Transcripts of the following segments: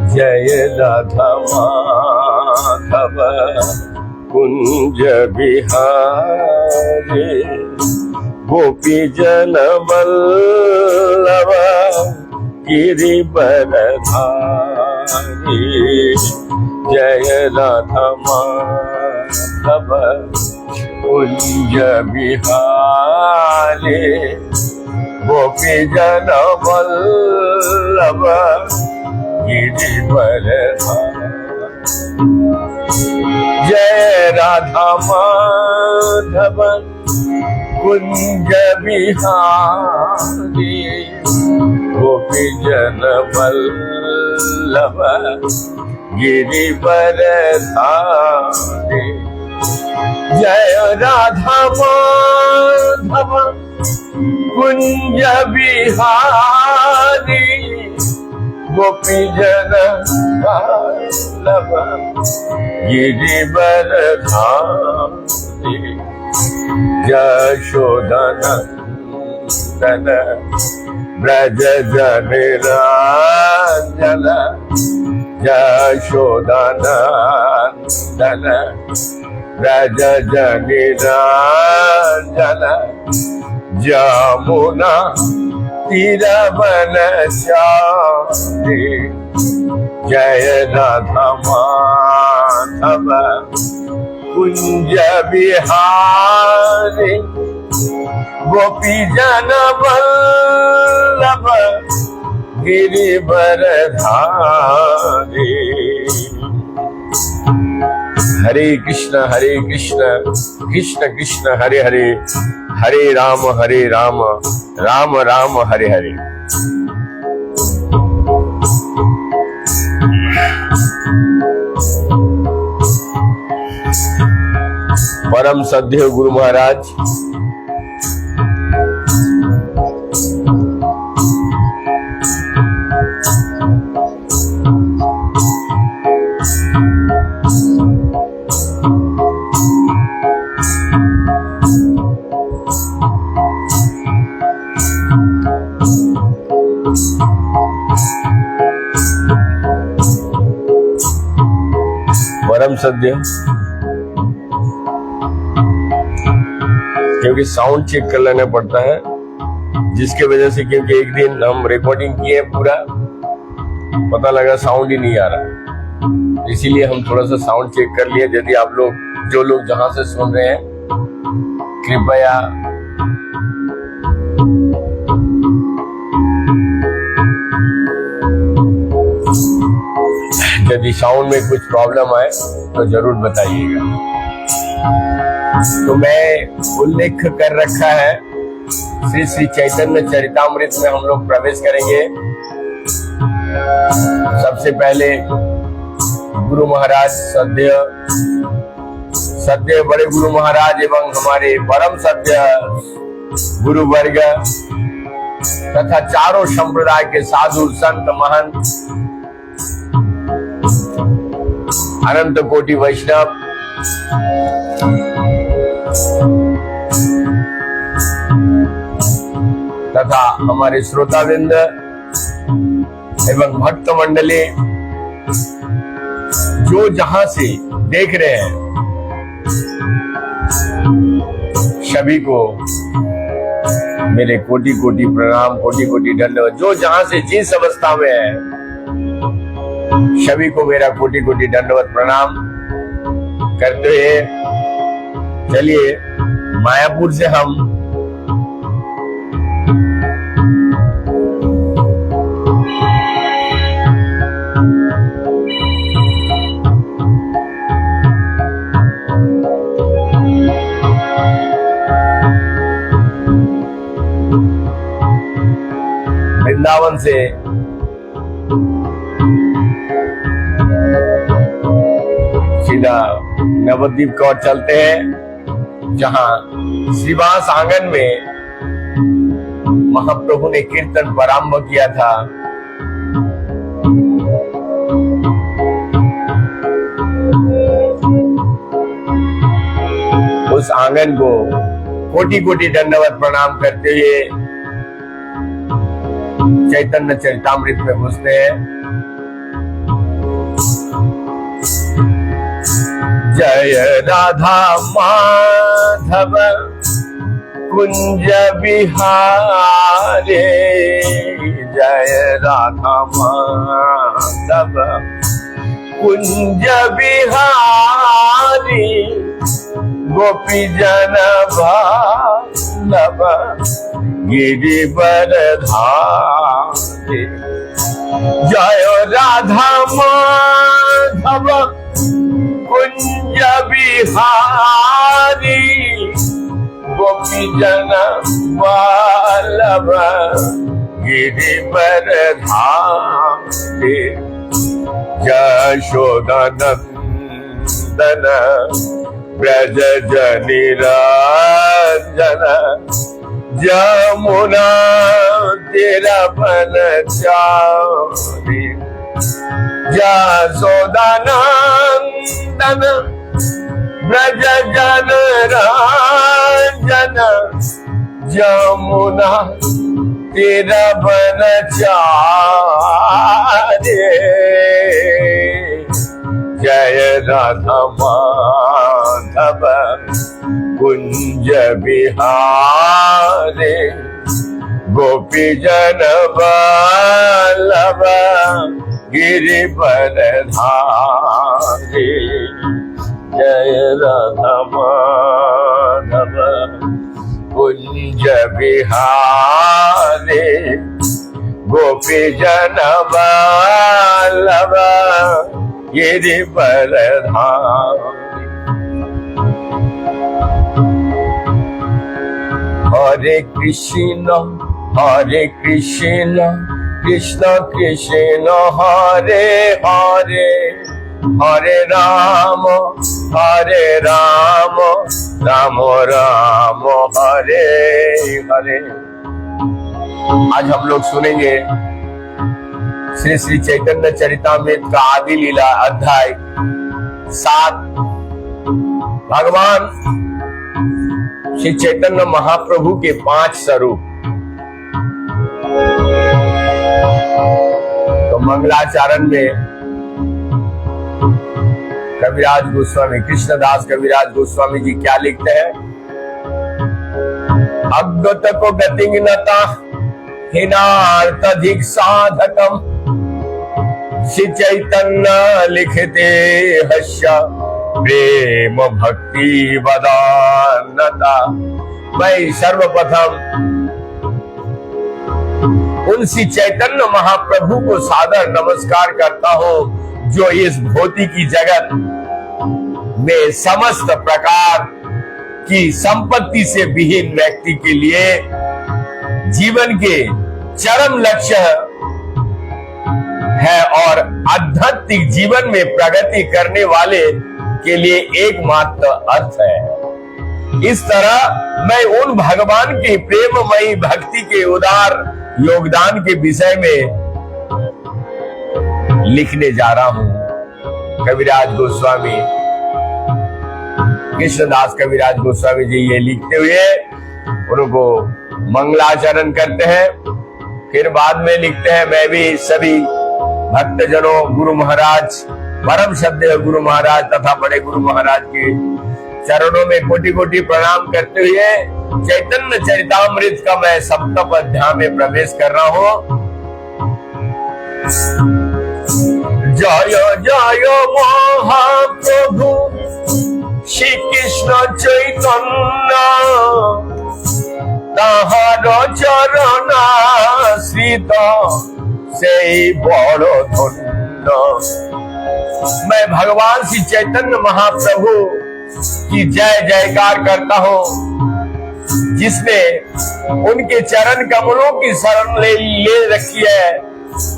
जय राधा माधव कुंज बिहारी गोपी जन वल्लभ गिरिवरधारी। जय राधा माधव कुंज बिहारी गोपी जन वल्लभ गिरिवरधारी। जय राधा माधव कुंज बिहारी गोपी जन वल्लभ गिरिवरधारी। जय राधा माधव कुंज बिहारी गोपी जन वल्लभ गिरिवरधारी। यशोदनंदन ब्रज जनिरंजन यशोदनंदन ब्रज जनिरंजन यमुना तीरवनचारी। जय राधा माधव कुंज बिहारी गोपी जन वल्लभ गिरिवरधारी। हरे कृष्ण कृष्ण कृष्ण हरे हरे, हरे राम राम राम हरे हरे। परम सद्य गुरु महाराज परम सद्य, क्योंकि साउंड चेक कर लेना पड़ता है, जिसके वजह से क्योंकि एक दिन हम रिकॉर्डिंग किए पूरा, पता लगा साउंड ही नहीं आ रहा, इसीलिए हम थोड़ा सा साउंड चेक कर लिए। यदि आप लोग जो लोग जहां से सुन रहे हैं कृपया यदि साउंड में कुछ प्रॉब्लम आए तो जरूर बताइएगा। तो मैं उल्लेख कर रखा है श्री श्री चैतन्य चरितामृत में हम लोग प्रवेश करेंगे। सबसे पहले गुरु महाराज सद्य बड़े गुरु महाराज एवं हमारे परम सद्य गुरु वर्ग तथा चारों संप्रदाय के साधु संत महंत अनंत कोटि वैष्णव तथा हमारे श्रोतावृंद एवं भक्त मंडली जो जहां से देख रहे हैं, सभी को मेरे कोटि कोटि प्रणाम, कोटि कोटि धन्यवाद। जो जहां से जिस अवस्था में है, सभी को मेरा कोटि कोटि दंडवत प्रणाम करते हुए चलिए मायापुर से हम वृंदावन से सीधा नवद्वीप की ओर चलते हैं, जहां श्रीवास आंगन में महाप्रभु ने कीर्तन प्रारंभ किया था। उस आंगन को कोटि कोटि दंडवत प्रणाम करते हुए चैतन्य चरितामृत में घुसते हैं। जय राधा माधव कुंज बिहारे, जय राधा माधव कुंज बिहारी, गोपी जन वल्लभ गिरिवर धारी। जय राधा माधव कुंज बिहारी, गोपी जन वल्लभ गिरिवर धारी। यशोदानंदन ब्रज जनि रंजन, जमुना तीरवनचारि। यशोदानंदन ब्रज जनि रंजन, जमुना तीरवनचारि। जय राधा माधव कुंज बिहारे, गोपी जन वल्लभ गिरिवर धारी। जय राधा माधव कुंज बिहारे, गोपी जन वल्लभ गिरिवर धारी। हरे कृष्ण कृष्ण कृष्ण हरे हरे, हरे राम राम राम हरे हरे। आज हम लोग सुनेंगे श्री श्री चैतन्य चरितामृत का आदि लीला अध्याय 7। भगवान श्री चैतन्य महाप्रभु के 5 स्वरूप। तो मंगलाचरण में कविराज गोस्वामी, कृष्णदास कविराज गोस्वामी जी क्या लिखते हैं? अज्ञत को गतिनता हिनार्थधिक साधकम, श्री चैतन्य लिखते हर्ष प्रेम भक्ति वदान्नता। मैं सर्वप्रथम उन श्री चैतन्य महाप्रभु को सादर नमस्कार करता हूं, जो इस भौतिकी जगत में समस्त प्रकार की संपत्ति से विहीन व्यक्ति के लिए जीवन के चरम लक्ष्य है और आध्यात्मिक जीवन में प्रगति करने वाले के लिए एकमात्र अर्थ है। इस तरह मैं उन भगवान के प्रेममयी भक्ति के उदार योगदान के विषय में लिखने जा रहा हूं। कविराज गोस्वामी, कृष्णदास कविराज गोस्वामी जी ये लिखते हुए उनको मंगलाचरण करते हैं। फिर बाद में लिखते हैं, मैं भी सभी भक्तजनों, गुरु महाराज, परम श्रद्धेय गुरु महाराज तथा बड़े गुरु महाराज के चरणों में कोटि कोटि प्रणाम करते हुए चैतन्य चरितामृत का मैं सप्तम अध्याय में प्रवेश कर रहा हूं। जय जय महाप्रभु श्री कृष्ण चैतन्य, ताहार चरण आश्रित से बड़ धन्य। मैं भगवान श्री चैतन्य महाप्रभु की जय जयकार करता हूँ, जिसने उनके चरण कमलों की शरण ले रखी है,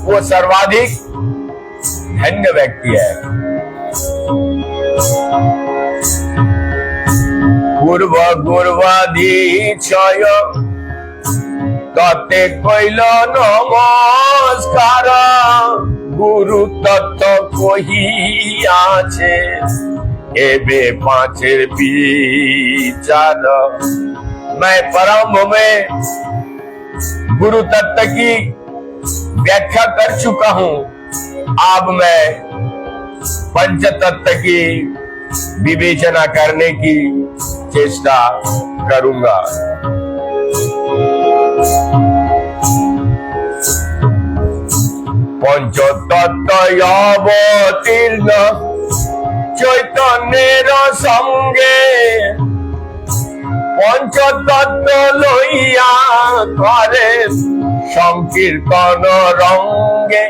वो सर्वाधिक धन्य व्यक्ति है। पूर्व गुरुवादीक्षय तते कैल नमस्कार, गुरु तत्व कही आछे एबे पांचेर विचार। मैं प्रारंभ में गुरु तत्व की व्याख्या कर चुका हूं, अब मैं पंच तत्व की विवेचना करने की चेष्टा करूंगा। पंच तत्व अवतीर्ण चैतन्যের সঙ্গে, पंच तत्व লইয়া করে संकीर्तन रंगे।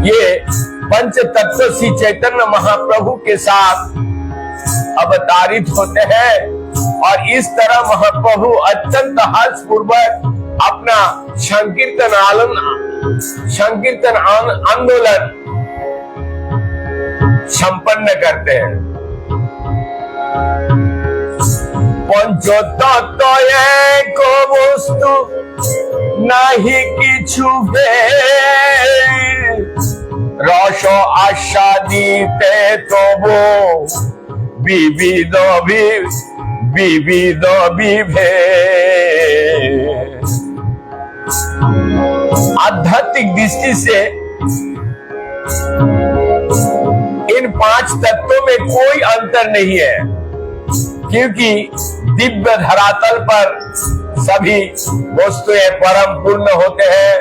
ये पंच तत्व श्री चैतन्य महाप्रभु के साथ अवतारित होते हैं और इस तरह महाप्रभु अत्यंत हर्षपूर्वक अपना संकीर्तन आंदोलन संपन्न करते हैं। पंच तत्व एक वस्तु नहीं किछु भेद, रस आस्वादिते तबो विविध विभेद। आध्यात्मिक दृष्टि से इन पांच तत्वों में कोई अंतर नहीं है, क्योंकि दिव्य धरातल पर सभी वस्तुएं परम पूर्ण होते हैं,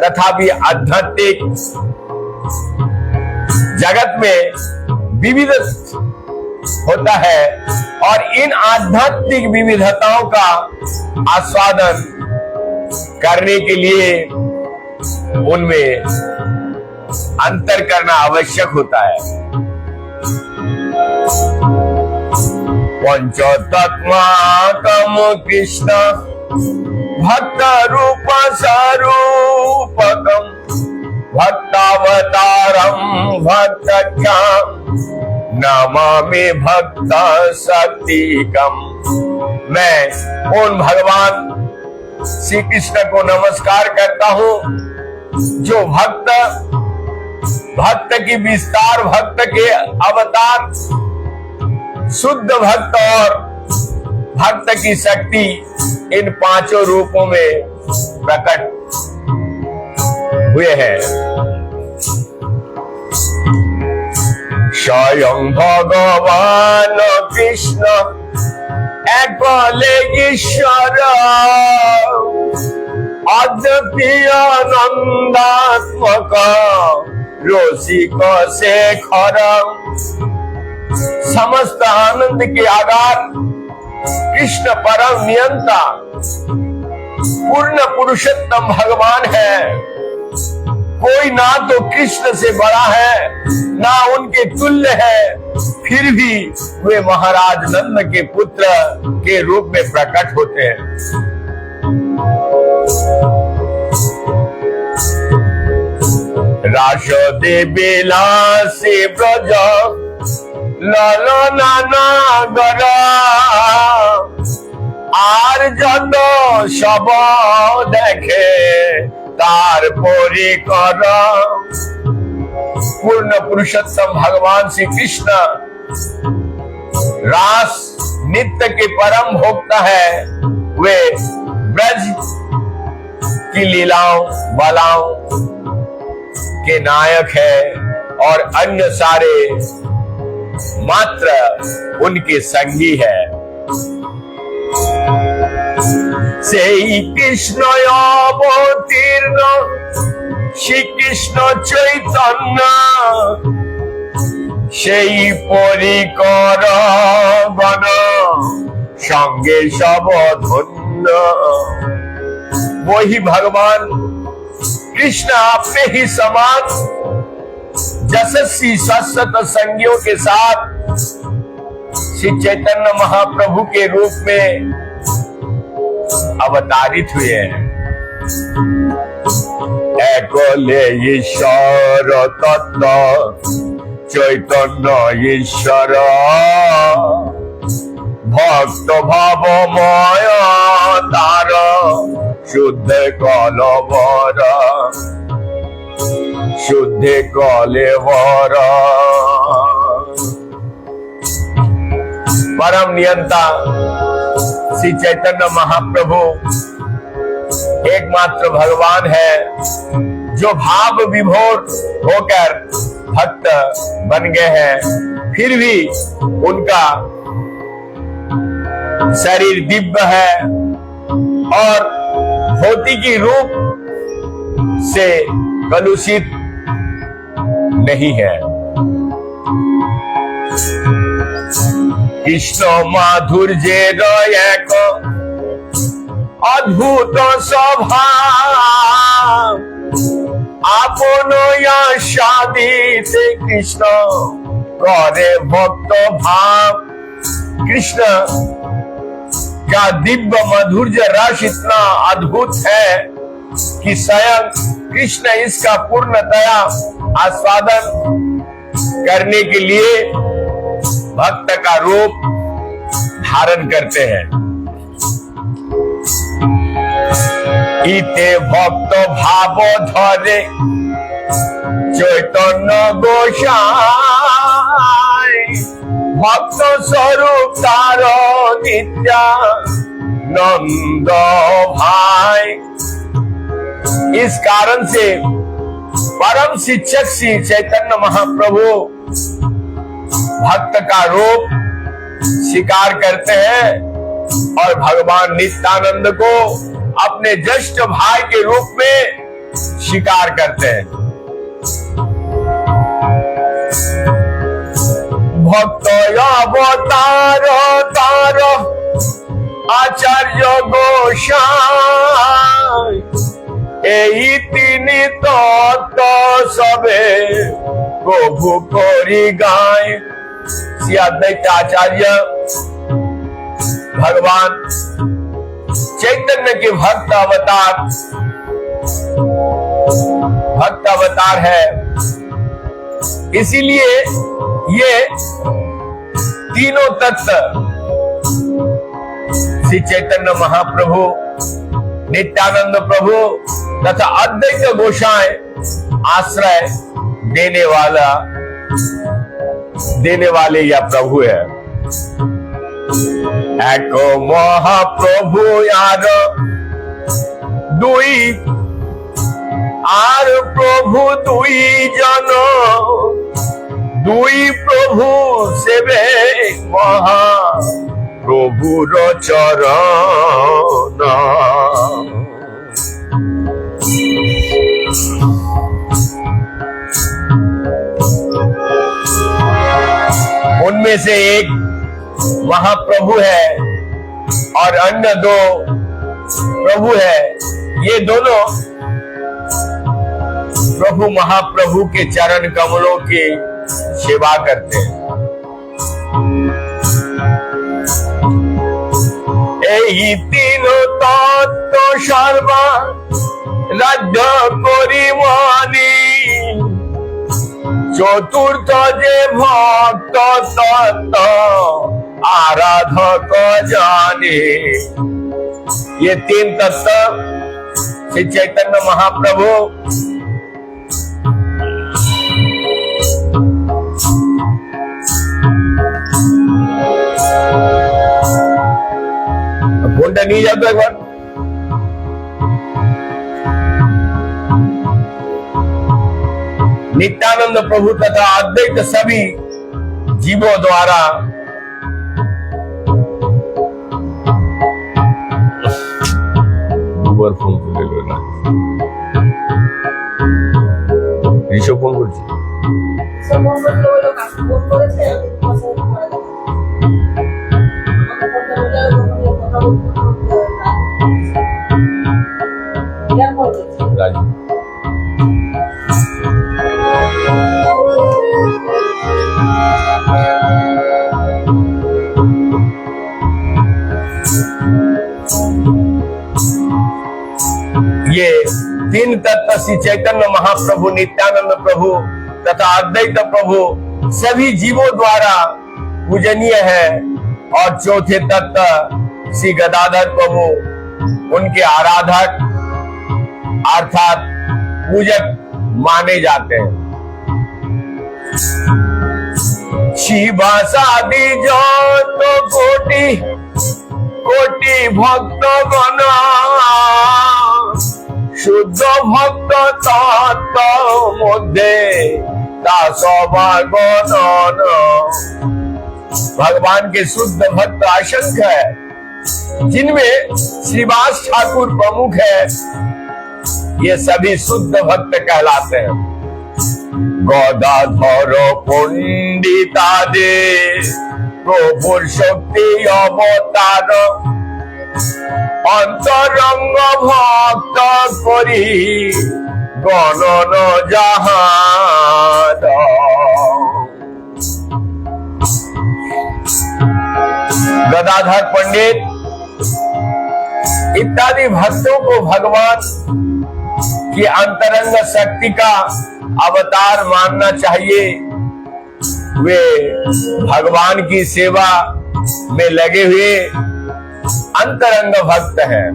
तथापि आध्यात्मिक जगत में विविध होता है और इन आध्यात्मिक विविधताओं का आस्वादन करने के लिए उनमें अंतर करना आवश्यक होता है। पंच तत्वात्म कृष्ण भक्त रूप स्वरूपकम भक्तावतारम भक्तख्याम नमामि भक्त शक्तिकम। मैं उन भगवान श्री कृष्ण को नमस्कार करता हूँ जो भक्त की विस्तार, भक्त के अवतार, शुद्ध भक्त और भक्त की शक्ति इन पांचों रूपों में प्रकट हुए हैं। स्वयं भगवान कृष्ण एकले ईश्वर अद्वितीय नंदात्मक रसिक शेखर। समस्त आनंद के आधार कृष्ण परम नियंता पूर्ण पुरुषोत्तम भगवान है। कोई ना तो कृष्ण से बड़ा है ना उनके तुल्य है, फिर भी वे महाराज नंद के पुत्र के रूप में प्रकट होते हैं। रास देवी लासे ब्रज ललना नागर আর যত সব দেখে তার পরিকর। पूर्ण पुरुषोत्तम भगवान श्री कृष्ण रास नित्य के परम भोक्ता है। वे ब्रज की लीलाओं बलाओं के नायक है और अन्य सारे मात्र उनके संगी है। সেই কৃষ্ণ অবতীর্ণ শ্রীকৃষ্ণ চৈতন্য সেই পরিকর গণ সঙ্গে সব ধন্য। वही भगवान कृष्ण अपने ही समान यशस्वी शाश्वत संगियों के साथ श्री चैतन्य महाप्रभु के रूप में अवतारित हुए हैं। एकले ईश्वर तत्व चैतन्य ईश्वर भक्त भावमय तार शुद्ध कलवर शुद्ध कलेवर। परम नियंता श्री चैतन्य महाप्रभु एकमात्र भगवान है जो भाव विभोर होकर भक्त बन गए हैं। फिर भी उनका शरीर दिव्य है और भौतिकी रूप से कलुषित नहीं है। कृष्ण माधुर्य एक अद्भुत स्वभाव आपन शादी कृष्ण करे भक्त भाव। कृष्ण का दिव्य माधुर्य रस इतना अद्भुत है कि स्वयं कृष्ण इसका पूर्णतया आस्वादन करने के लिए भक्त का रूप धारण करते हैं। इते भक्त भाव धरे चैतन्य गोसाई भक्त स्वरूप तार नित्यानंद भाई। इस कारण से परम शिक्षक श्री चैतन्य महाप्रभु भक्त का रूप स्वीकार करते हैं और भगवान नित्यानंद को अपने ज्येष्ठ भाई के रूप में स्वीकार करते हैं। भक्त अवतार तार आचार्य गोसाई এই তিনি তত্ত্ব সবে প্রভু করি গায়। श्री अद्वैत आचार्य भगवान चैतन्य के भक्त अवतार है। इसीलिए ये तीनों तत्व श्री चैतन्य महाप्रभु, नित्यानंद प्रभु तथा अद्वैत गोसाई आश्रय देने वाले या प्रभु है। एक महाप्रभु यार दुई आर प्रभु दुई जन दुई प्रभु सेवे महा प्रभुर चरण। उनमें से एक महाप्रभु है और अन्य दो प्रभु है। ये दोनों प्रभु महाप्रभु के चरण कमलों की सेवा करते हैं। এই তিন তত্ত্ব সর্বা রাজ্য করি মানি চতুর্থ যে ভক্ত তত্ত্ব आराधक जाने। ये तीन तत्व श्री चैतन्य महाप्रभु फोनটা নিয়ে যাও তো একবার। नित्यानंद प्रभु तथा अद्वैत सभी जीवों द्वारा फोन ले लो ना। ऋषभ फोन করছে। राजू ये तीन तत्व श्री चैतन्य महाप्रभु, नित्यानंद प्रभु तथा अद्वैत प्रभु सभी जीवों द्वारा पूजनीय है। और चौथे तत्व श्री गदाधर प्रभु उनके आराधक अर्थात पूजक माने जाते हैं। শিবাসাদি যত কোটি কোটি ভক্ত গণ শুদ্ধ ভক্ত তত্ত্ব মধ্যে তা সবার গণন। भगवान के शुद्ध भक्त असंख्य है, जिनमें श्रीवास ठाकुर प्रमुख है। ये सभी शुद्ध भक्त कहलाते हैं। गदाधर पंडितादे प्रभुर शक्ति अवतार अंतरंग भक्त करी गणन जहाद। गदाधर पंडित इत्यादि भक्तों को भगवान की अंतरंग शक्ति का अवतार मानना चाहिए। वे भगवान की सेवा में लगे हुए अंतरंग भक्त हैं।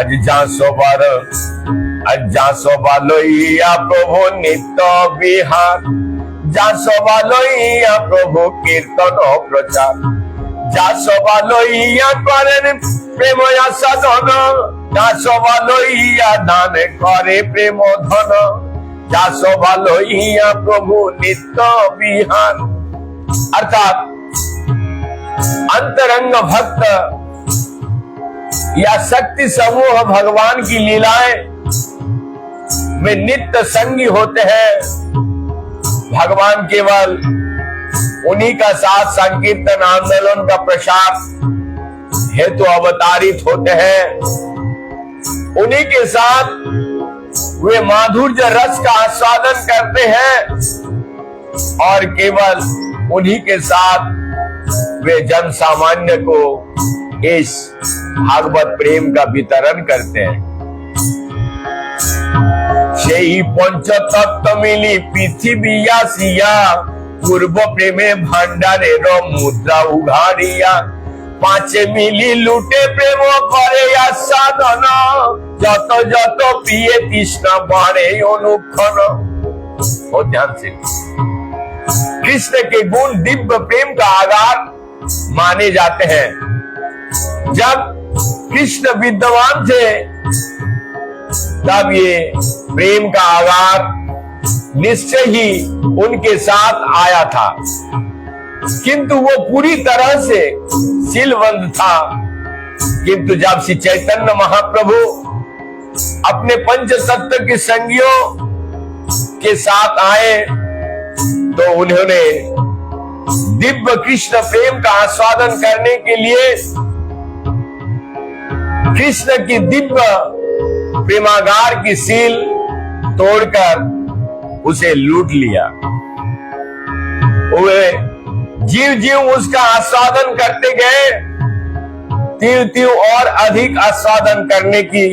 अज्जा लोहिया प्रभु नित्य विहार जासोबा लोहिया प्रभु कीर्तन प्रचार जासोबा लोहिया करें प्रेमया साधन जासोबा लोहिया दान करे प्रेम धन जासोबा लोहिया प्रभु नित्य विहार। अर्थात अंतरंग भक्त या शक्ति समूह भगवान की लीलाएं में नित्य संगी होते हैं। भगवान केवल उन्हीं का साथ संकीर्तन आंदोलन का प्रसार हेतु अवतारित होते हैं। उन्हीं के साथ वे माधुर्य रस का आस्वादन करते हैं और केवल उन्हीं के साथ वे जन सामान्य को इस भागवत प्रेम का वितरण करते हैं। সেই পঞ্চতত্ত্ব মিলি পৃথিবী আসিয়া পূর্ব প্রেমে ভান্ডারের মুদ্রা উঘাড়িয়া পাঁচে মিলি লুটে প্রেম করে আস্বাদন যত যত প্রিয়ে তৃষ্ণা বাড়ে অনুক্ষণ। और ध्यान से कृष्ण के गुण दिव्य प्रेम का आधार माने जाते हैं। जब कृष्ण विद्यमान थे तब ये प्रेम का आधार निश्चय ही उनके साथ आया था, किंतु वो पूरी तरह से सीलबंद था। किंतु जब श्री चैतन्य महाप्रभु अपने पंच तत्व के संगियों के साथ आए तो उन्होंने दिव्य कृष्ण प्रेम का आस्वादन करने के लिए कृष्ण की दिव्य प्रेमागार की सील तोड़कर उसे लूट लिया। वे जीव जीव उसका आस्वादन करते गए, तीव्र तीव्र और अधिक आस्वादन करने की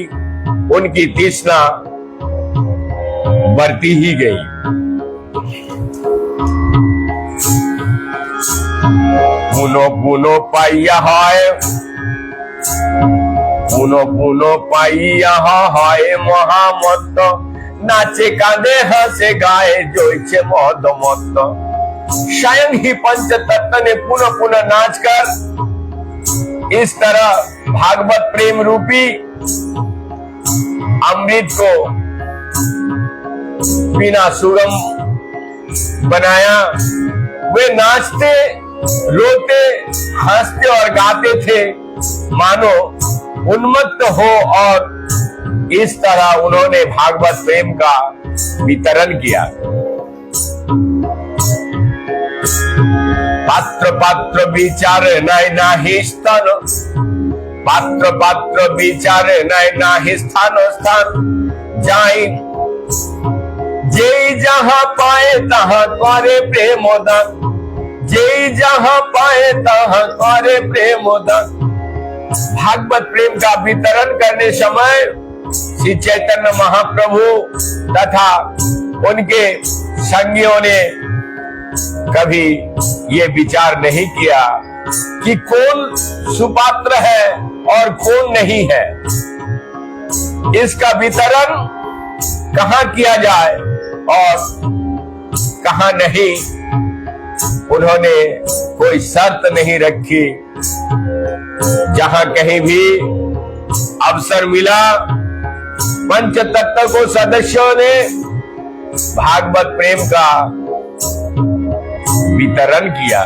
उनकी तृष्णा बढ़ती ही गई। पुनो पुनो पाइया है पुनो पुनो पाइया है महामत नाचे कांदे हंसे गाए जोइछे मद मत। स्वयं ही पंच तत्व ने पुनः पुनः नाच कर इस तरह भागवत प्रेम रूपी अमृत को पीना सुगम बनाया। वे नाचते रोते हंसते और गाते थे मानो उन्मत्त हो, और इस तरह उन्होंने भागवत प्रेम का वितरण किया। पात्र पात्र विचार नय नाही स्थान पात्र पात्र विचार नय नाही स्थान स्थान जाई जे जहां पाए तहां करे प्रेमोदान जे जहां पाए तहां करे प्रेमोदान। भागवत प्रेम का वितरण करने समय श्री चैतन्य महाप्रभु तथा उनके संगियों ने कभी ये विचार नहीं किया कि कौन सुपात्र है और कौन नहीं है। इसका वितरण कहां किया जाए और कहा नहीं, उन्होंने कोई शर्त नहीं रखी। जहां कहीं भी अवसर मिला, पंचतत्व को सदस्यों ने भागवत प्रेम का वितरण किया।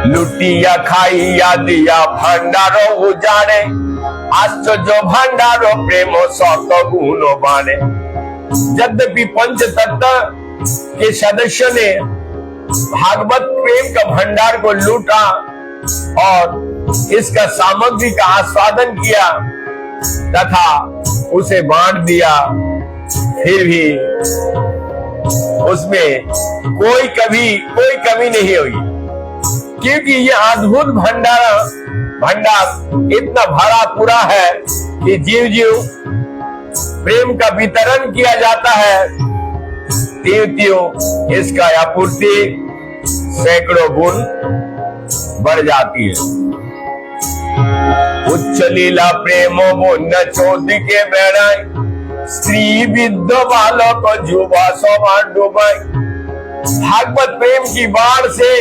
लुटिया खाइया दिया भंडारो उजाड़े, आश्चर्य भंडारो प्रेम सत गुण बाणे। यद्यपि पंचतत्व के सदस्यों ने भागवत प्रेम का भंडार को लूटा और इसका सामग्री का आस्वादन किया तथा उसे बांट दिया, फिर भी उसमें कोई कमी नहीं हुई, क्योंकि यह अद्भुत भंडार इतना भरा पूरा है कि जीव प्रेम का वितरण किया जाता है, त्यों इसका आपूर्ति सैकड़ों गुण बढ़ जाती है। उच्च लीला प्रेम मुन्न चोदी के बेड़ाई, स्त्री विद्ध बालक जुबा समान डूबाई। भागवत प्रेम की बाढ़ से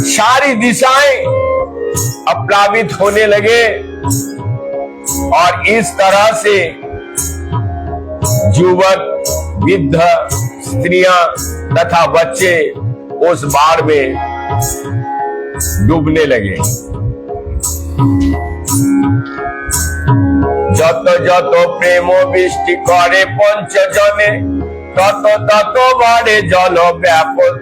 सारी दिशाएं अप्लावित होने लगे और इस तरह से युवक, वृद्ध, स्त्रियां तथा बच्चे उस बाढ़ में डूबने लगे। যত যত প্রেম বৃষ্টি করে পঞ্চজনে, তত তত বাড়ে জল ব্যাপক,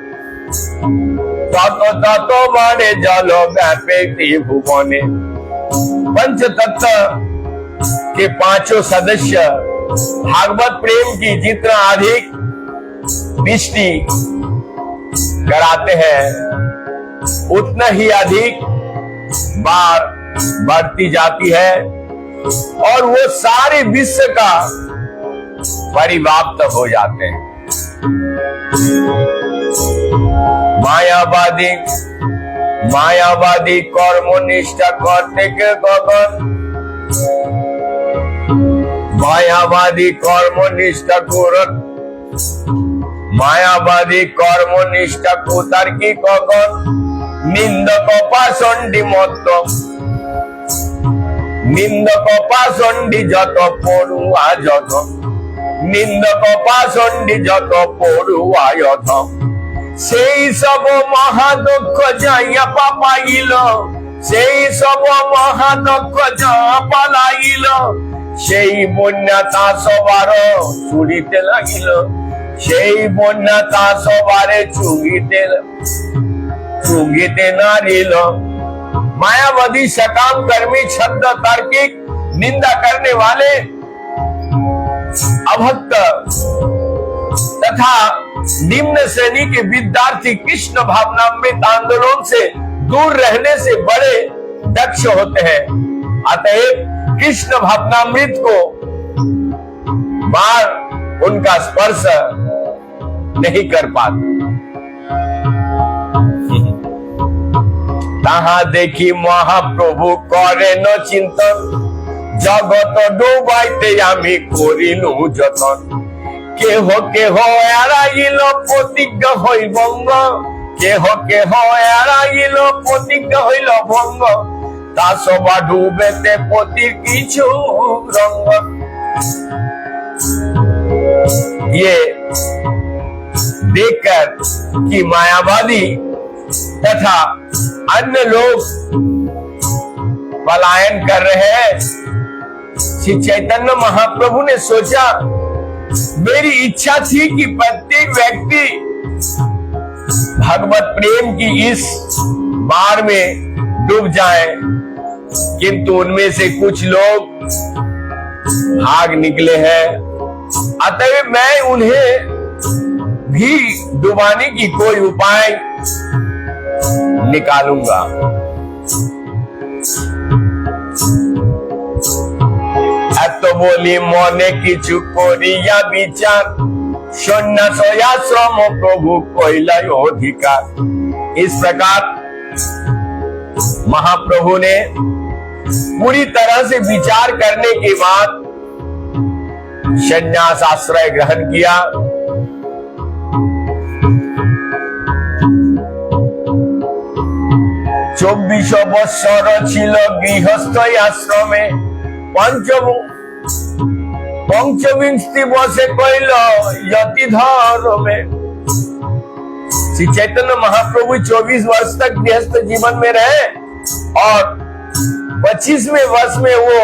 তত তত বাড়ে জল ব্যাপে त्रिभुवने। पंच तत्व के पांचों सदस्य भागवत प्रेम की जितना अधिक वृष्टि कराते हैं, उतना ही अधिक बाढ़ बढ़ती जाती है और वो सारे विश्व का परिव्याप्त हो जाते हैं। मायावादी कर्मनिष्ठा करते के गगन, मायावादी कर्मनिष्ठा कुतार्की गगन, निंदक पाषंडी मत, निंदक पाषंडी जत पड़ुआ जत, निंदक पाषंडी जत पड़ुआ यथ। সেই সব মহাদক্ষ যাইয়া পাপাইল, সেই সব মহাদক্ষ যা পালাইল, সেই বন্যা তা সবার চুরিতে লাগিল, সেই বন্যা তা সবারে চুগিতে নারিল। मायावादी, सकाम कर्मी, छद्म तार्किक, निंदा करने वाले, अभक्त तथा निम्न श्रेणी के विद्यार्थी कृष्ण भावनामृत आंदोलन से दूर रहने से बड़े दक्ष होते हैं। अतएव कृष्ण भावनामृत को बार उनका स्पर्श नहीं कर पाते। ताहा देखी महाप्रभु करे न चिंतन, जगत डुबाइते आमी करिनु जतन। केह केह एड़ाइल प्रतिज्ञा हई भंग, केह केह एड़ाइल प्रतिज्ञा हईल भंग, ता सबा डुबेते पति किछु रंग। ये देखकर कि मायावादी तथा अन्य लोग पलायन कर रहे हैं, श्री चैतन्य महाप्रभु ने सोचा, मेरी इच्छा थी कि प्रत्येक व्यक्ति भगवत प्रेम की इस बाढ़ में डूब जाए, किंतु उनमें से कुछ लोग भाग निकले हैं। अतः मैं उन्हें भी डुबाने की कोई उपाय निकालूंगा। तो बोली मने किछु करिया विचार, सन्यास आश्रम प्रभु कइला अधिकार। इस प्रकार महाप्रभु ने पूरी तरह से विचार करने के बाद संन्यास आश्रय ग्रहण किया। चौबीस বছর ছিল গৃহস্থ আশ্রমে पंचविंशति वर्षे कइल यति धर्मे। श्री चैतन्य महाप्रभु 24 वर्ष तक गृहस्थ जीवन में रहे और 25वें वर्ष में वो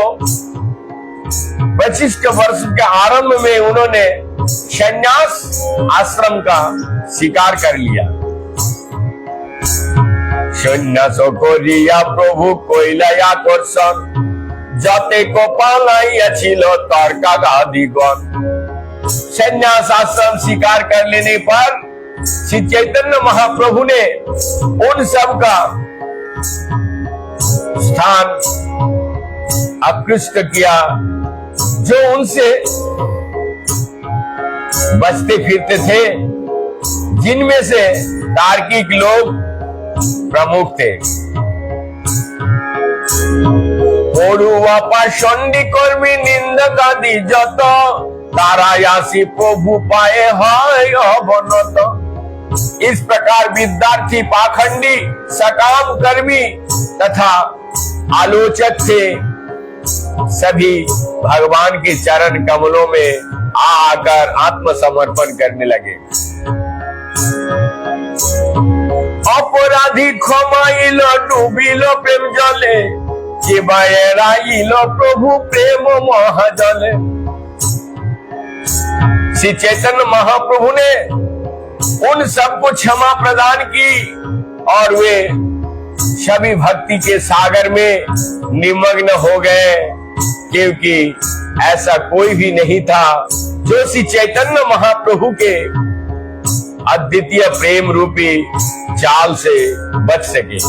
25 के वर्ष के आरंभ में उन्होंने संन्यास आश्रम का स्वीकार कर लिया। संन्यास करिया प्रभु कइला आकर्षण जाते को पालाइया छिलो तर्कादिगण। संन्यास आश्रम स्वीकार कर लेने पर श्री चैतन्य महाप्रभु ने उन सब का स्थान आकृष्ट किया जो उनसे बचते फिरते थे, जिनमें से तार्किक लोग प्रमुख थे। পড়ুয়া পাষণ্ডী কর্মী নিন্দক আদি যত তারাই আসি প্রভু পায়ে হয় অবনত। इस प्रकार विद्यार्थी पाखंडी सकाम कर्मी तथा आलोचक थे सभी भगवान के चरण कमलों में आकर आत्मसमर्पण करने लगे। अपराधी क्षमाइल डूबिल प्रेम जले प्रभु प्रेम महाजले। श्री चैतन्य महाप्रभु ने उन सबको क्षमा प्रदान की और वे सभी भक्ति के सागर में निमग्न हो गए, क्योंकि ऐसा कोई भी नहीं था जो श्री चैतन्य महाप्रभु के अद्वितीय प्रेम रूपी चाल से बच सके।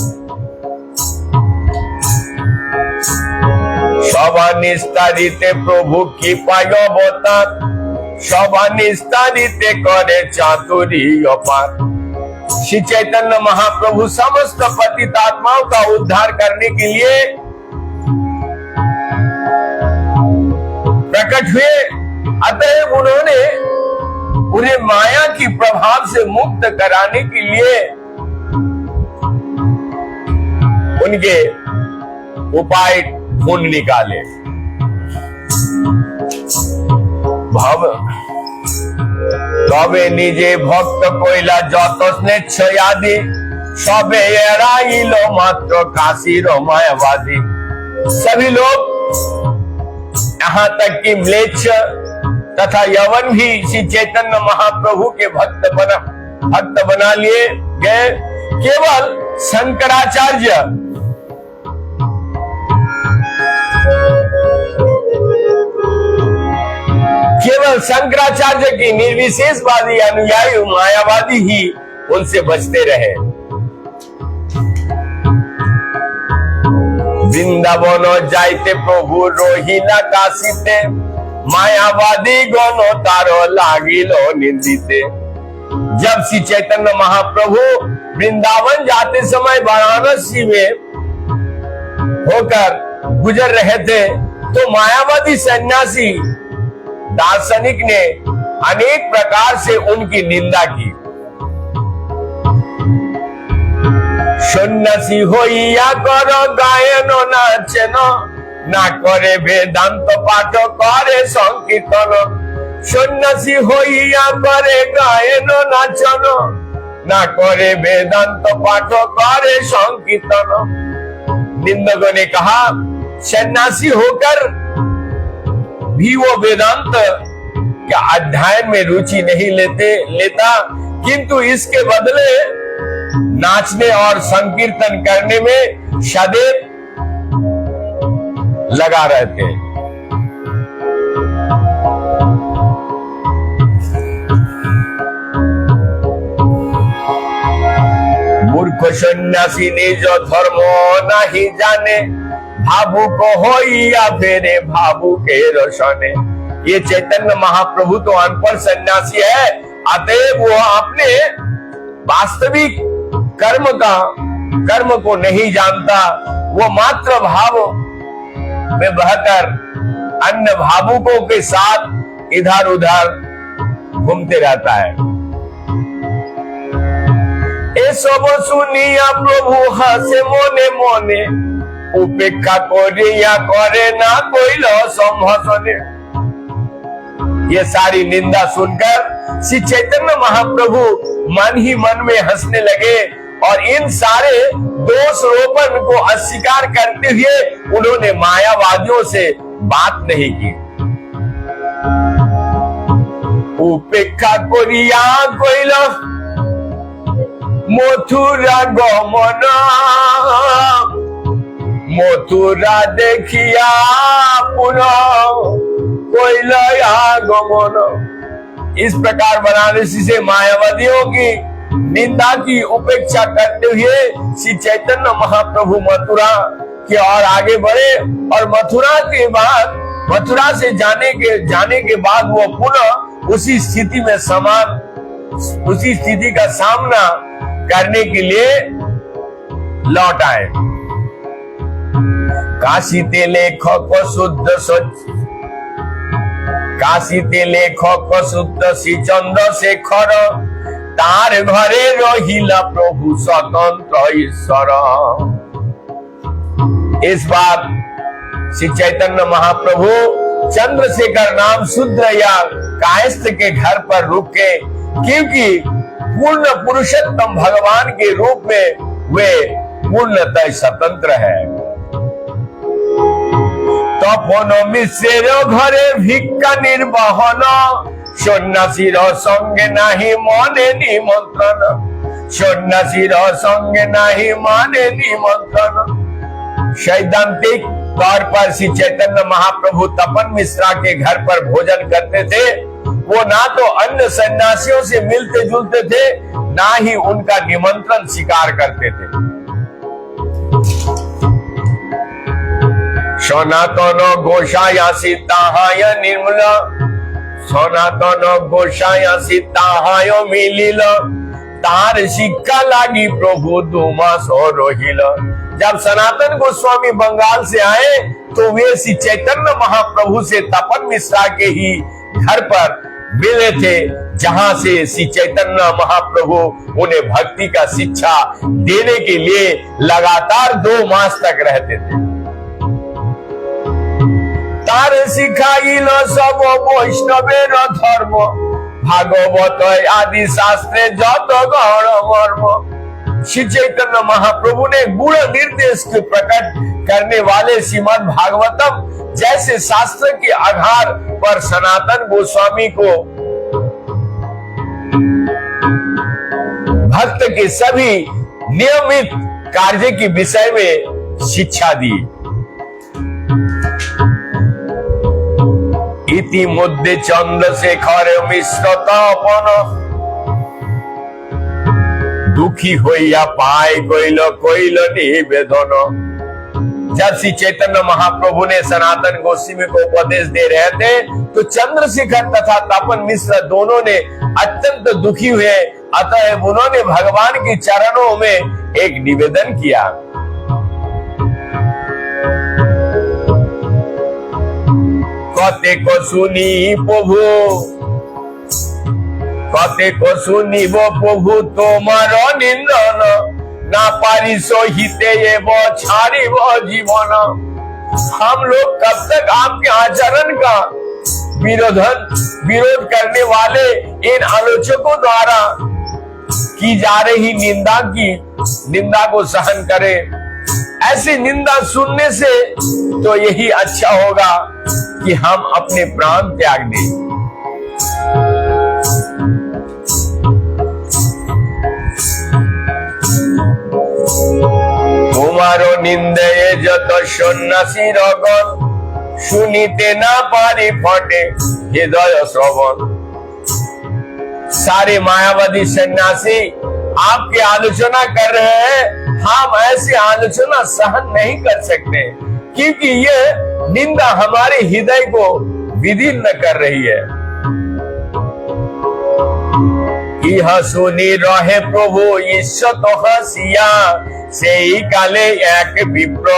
সভা নিস্তারিতে প্রভু কি পায় অবতার, সভা নিস্তারিতে করে চাতুरी अपार। श्री चैतन्य महाप्रभु समस्त पतित आत्माओं का उद्धार करने के लिए प्रकट हुए, अतः उन्होंने उन्हें माया की प्रभाव से मुक्त कराने के लिए उनके उपाय ढूंढ निकाले। भाव तबे निजे भक्त कइला যত স্নেচ্ছাদি सबे एराइल मात्र काशी मायावादी। सभी लोग यहाँ तक कि म्लेच्छ तथा यवन भी श्री चैतन्य महाप्रभु के भक्त बना लिए गए। केवल शंकराचार्य की निर्विशेषवादी अनुयायी मायावादी ही उनसे बचते रहे। वृंदावन जाइते प्रभु रोहिला काशीते मायावादी गण तारो लागिलो निंदिते। जब श्री चैतन्य महाप्रभु वृंदावन जाते समय वाराणसी में होकर गुजर रहे थे तो मायावादी सन्यासी दार्शनिक ने अनेक प्रकार से उनकी निंदा की। सन्यासी होइया कर गायन नाचन ना करे वेदांत पाठ करे संकीर्तन। सन्यासी होइया करे गायन नाचन ना करे वेदांत पाठ करे संकीर्तन। निंदकों ने कहा सन्यासी होकर भी वो वेदांत का अध्ययन में रुचि नहीं लेता, किंतु इसके बदले नाचने और संकीर्तन करने में सदैव लगा रहते हैं। मूर्ख सन्यासी निज धर्म नहीं जाने भावुक होइया फेरे भावुके रसने। ये चैतन्य महाप्रभु तो अनपढ़ सन्यासी है, अतएव वो अपने वास्तविक कर्म को नहीं जानता। वो मात्र भाव में बहकर अन्य भावुकों के साथ इधर उधर घूमते रहता है। ए सब सुनिया प्रभु हसे मोने मोने, उपेक्षा करिया करे ना कोई संभाषणे। ये सारी निंदा सुनकर श्री चैतन्य महाप्रभु मन ही मन में हंसने लगे और इन सारे दोष रोपण को अस्वीकार करते हुए उन्होंने मायावादियों से बात नहीं की। उपेक्षा करिया कोइल मथुरा गमन, मथुरा देखिया पुनः कोइल आगमन। इस प्रकार बनारसी से मायावादियों की निंदा की उपेक्षा करते हुए श्री चैतन्य महाप्रभु मथुरा की ओर आगे बढ़े और मथुरा से जाने के बाद वो पुनः उसी स्थिति का सामना करने के लिए लौट आए। काशी ते लेखक शुद्ध श्री चंद्रशेखर, तार घरे रहिला प्रभु स्वतंत्र ईश्वर। इस बार श्री चैतन्य महाप्रभु चंद्रशेखर नाम शूद्र या कायस्थ के घर पर रुके, क्योंकि पूर्ण पुरुषोत्तम भगवान के रूप में वे पूर्णतः स्वतंत्र है। तपन मिश्रेर घरे भिक्षा निर्वहन, सन्यासीर संगे नाही मने निमंत्रण, सन्यासीर संगे नाही मने निमंत्रण। सैद्धांतिक तौर पर श्री चैतन्य महाप्रभु तपन मिश्रा के घर पर भोजन करते थे। वो ना तो अन्य सन्यासियों से मिलते जुलते थे, ना ही उनका निमंत्रण स्वीकार करते थे। सनातन गोसाया सीताहाय निर्मल, सनातन गोसाया सीताहाय मिलिल, तार शिक्षा लागी प्रभु 2 मास रहिल। जब सनातन गोस्वामी बंगाल से आए तो वे श्री चैतन्य महाप्रभु से तपन मिश्रा के ही घर पर मिले थे, जहां से श्री चैतन्य महाप्रभु उन्हें भक्ति का शिक्षा देने के लिए लगातार 2 मास तक रहते थे। तार शिखाइल सब वैष्णवेर धर्म, भागवत आदि शास्त्रे जत गण मर्म। श्री चैतन्य महाप्रभु ने गुण निर्देश के प्रकट करने वाले श्रीमद् भागवतम जैसे शास्त्र के आधार पर सनातन गोस्वामी को भक्त के सभी नियमित कार्य के विषय में शिक्षा दी। इति मुद्दे चंद्रशेखर मिश्र तपन, दुखी होइया पाए कोइल निवेदन। जब श्री चैतन्य महाप्रभु ने सनातन गोस्वामी को उपदेश दे रहे थे तो चंद्रशेखर तथा तपन मिश्र दोनों ने अत्यंत दुखी हुए। अतः उन्होंने भगवान के चरणों में एक निवेदन किया। कते को सुनी प्रभु, कते को सुनी वो प्रभु तुम्हार निंदन, ना पारी सहिते ये वो छाड़ी वो जीवन। हम लोग कब तक आपके आचरण का विरोध करने वाले इन आलोचकों द्वारा की जा रही निंदा को सहन करें। ऐसी निंदा सुनने से तो यही अच्छा होगा कि हम अपने प्राण त्याग दें। तुम्हारो निंदे जत सन्यासी रगन, सुनीते ना पारी फटे हृदय श्रवण। सारे मायावादी सन्यासी आपकी आलोचना कर रहे हैं, हम ऐसी आलोचना सहन नहीं कर सकते, क्योंकि ये निंदा हमारे हृदय को विदीर्ण कर रही है। यह सुनी रहे प्रभु ईश्वर तो हसिया, से ही काले एक विप्र।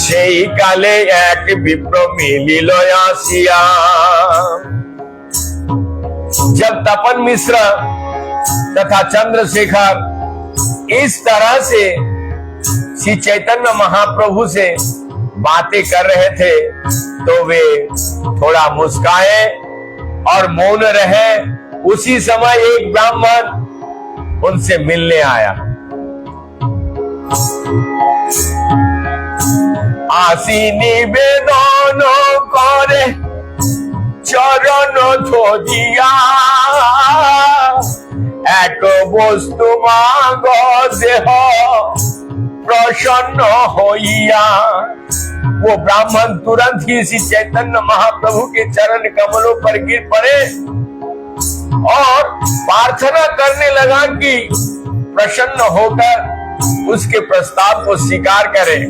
সেই কালে এক বিপ্র মিলিল আসিয়া। जब तपन मिश्र तथा चंद्रशेखर इस तरह से श्री चैतन्य महाप्रभु से बातें कर रहे थे तो वे थोड़ा मुस्काए और मौन रहे। उसी समय एक ब्राह्मण उनसे मिलने आया। आसी निवेदन करे चरण धोजिया, एक वस्तु मांग देह प्रसन्न होइया। वो ब्राह्मण तुरंत ही श्री चैतन्य महाप्रभु के चरण कमलों पर गिर पड़े और प्रार्थना करने लगा कि प्रसन्न होकर उसके प्रस्ताव को स्वीकार करें।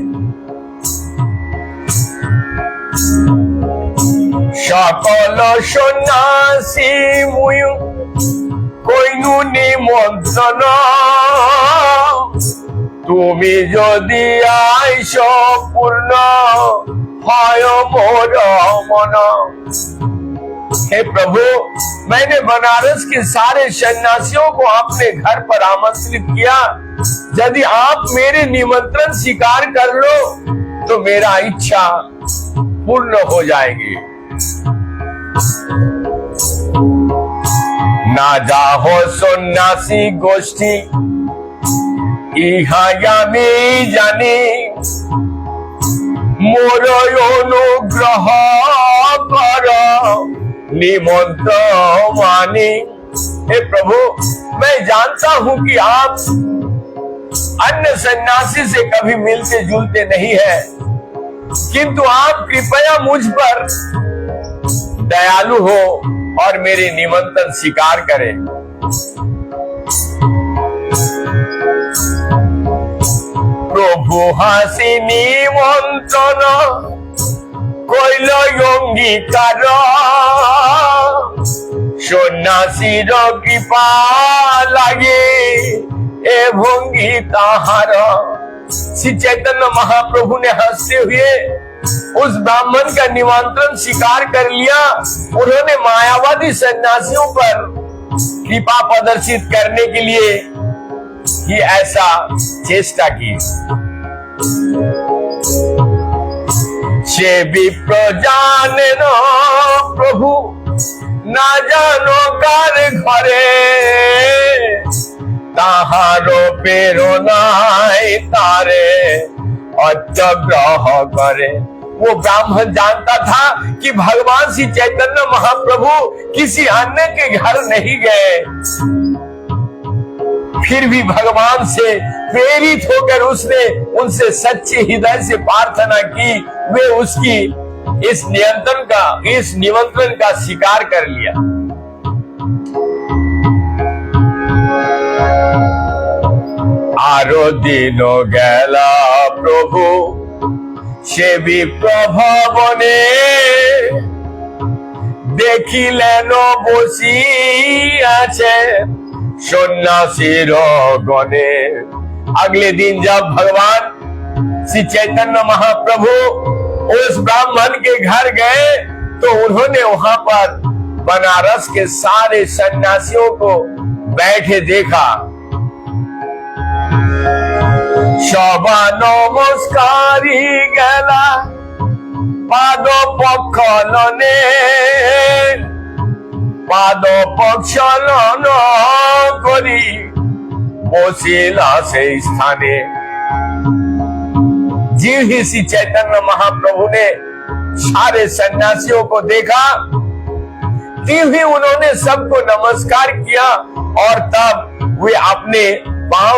सकल सन्यासी मुयु कइनु निमंत्रण, तुमी यदि आइस पूर्ण হয় मोर मन। हे प्रभु, मैंने बनारस के सारे सन्यासियों को अपने घर पर आमंत्रित किया। यदि आप मेरे निमंत्रण स्वीकार कर लो तो मेरा इच्छा पूर्ण हो जाएगी। ना जाहो सन्यासी गोष्ठी इहा আমি জানি, मोर अनुग्रह कर निमंत्रण मानी। हे प्रभु, मैं जानता हूं कि आप अन्य सन्यासी से कभी मिलते जुलते नहीं है, किंतु आप कृपया मुझ पर दयालु हो और मेरे निमंत्रण स्वीकार करें। प्रभु हासि निमंत्रण কইল অঙ্গীকার, সন্ন্যাসীর কৃপা লাগে এ ভঙ্গি তাহার। श्री चैतन्य महाप्रभु ने हंसते हुए उस ब्राह्मण का निमंत्रण स्वीकार कर लिया। उन्होंने मायावादी सन्यासियों पर कृपा प्रदर्शित करने के लिए ही ऐसा चेष्टा की। से विप्र जाने न प्रभु ना जानो कार घरे, ताहारो प्रेरणाय तारे अत्यग्रह करे। वो ब्राह्मण जानता था कि भगवान श्री चैतन्य महाप्रभु किसी अन्य के घर नहीं गए, फिर भी भगवान से प्रेरित होकर उसने उनसे सच्चे हृदय से प्रार्थना की। वे उसकी इस निमंत्रण का स्वीकार कर लिया। आरो दिन गेला प्रभु से विप्रभवने, देखिलेन बसी आछे सन्यासीर गणे। अगले दिन जब भगवान श्री चैतन्य महाप्रभु उस ब्राह्मण के घर गए तो उन्होंने वहां पर बनारस के सारे सन्यासियों को बैठे देखा। सभा नमस्कारी गेला पाद पक्षलने, पाद पक्षलन करी बसिला से स्थाने। जी ही श्री चैतन्य महाप्रभु ने सारे सन्यासियों को देखा, भी उन्होंने सबको नमस्कार किया और तब वे अपने पांव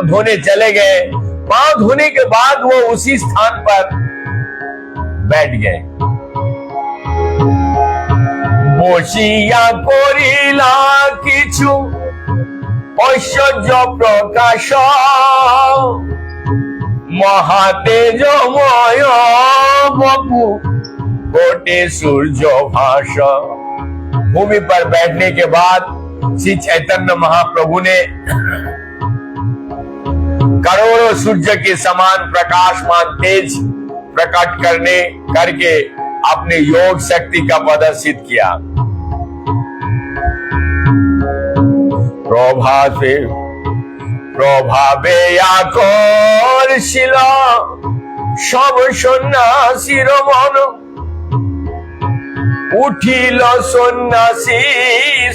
धोने चले गए। पांव धोने के बाद वो उसी स्थान पर बैठ गए। बसिया करिला किछु ऐश्वर्य प्रकाश, महातेजमय बपु कोटि सूर्य भाष। भूमि पर बैठने के बाद श्री चैतन्य महाप्रभु ने करोड़ों सूर्य के समान प्रकाशमान तेज प्रकट करके अपने योग शक्ति का प्रदर्शित किया। প্রভাবে আকর্ষিল সব সন্ন্যাসীর মন, উঠিল সন্ন্যাসী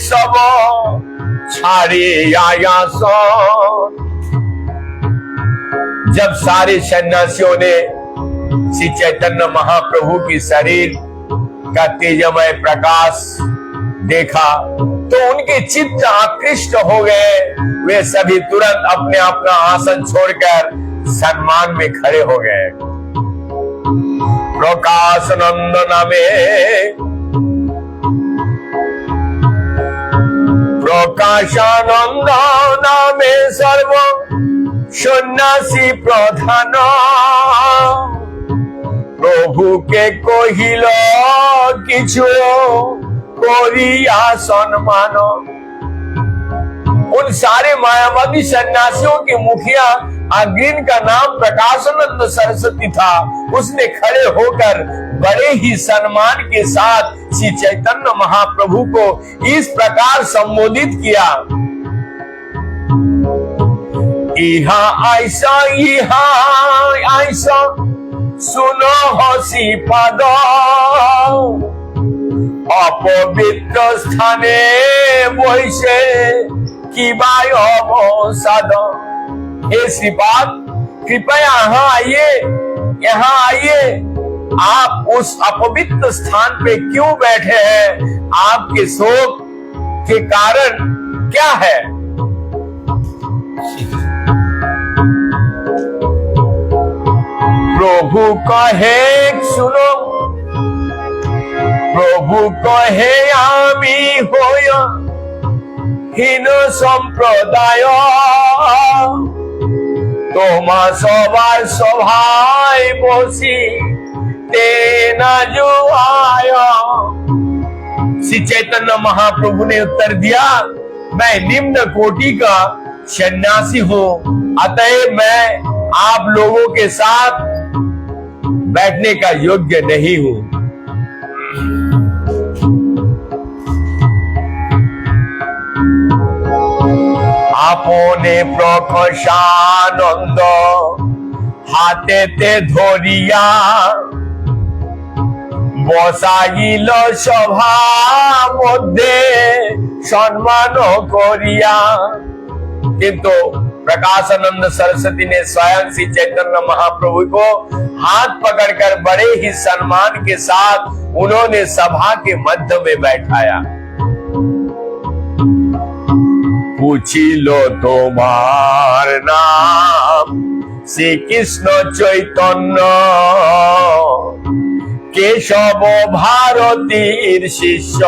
সব ছাড়িয়া आसन। जब सारे सन्यासियों ने श्री चैतन्य महाप्रभु की शरीर का तेजमय प्रकाश देखा तो उनके चित्त आकृष्ट हो गए। वे सभी तुरंत अपने अपना आसन छोड़कर सम्मान में खड़े हो गए। प्रकाशानंद नामे सर्व सन्यासी प्रधान, प्रभु के कहिल किछु कोरिया सम्मान। उन सारे मायावादी सन्यासियों के मुखिया अग्रणी का नाम प्रकाशानंद सरस्वती था। उसने खड़े होकर बड़े ही सम्मान के साथ श्री चैतन्य महाप्रभु को इस प्रकार संबोधित किया। इहा ऐसा सुनो हसी पद, अपवित्र स्थाने बहिषे की बाय अवसाद। हे श्रीपाद, कृपया यहाँ आइए। आप उस अपवित्र स्थान पे क्यों बैठे हैं? आपके शोक के कारण क्या है? प्रभु कहे सुनो, प्रभु कहे आमी होय হীন সম্প্রদায়, তোমা সবার সভায় বসি তেনা जुआय। श्री चैतन्य महाप्रभु ने उत्तर दिया, मैं निम्न कोटि का सन्यासी हूँ, अतएव मैं आप लोगों के साथ बैठने का योग्य नहीं हूँ। আপনে প্রকাশানন্দ হাতেতে ধরিয়া বসাইল সভা মধ্যে সম্মান করিয়া। किंतु प्रकाशानंद सरस्वती ने स्वयं श्री चैतन्य महाप्रभु को हाथ पकड़कर बड़े ही सम्मान के साथ उन्होंने सभा के मध्य में बैठाया। पूछिल तुम्हार नाम श्री कृष्ण चैतन्य, केशव भारतीर शिष्य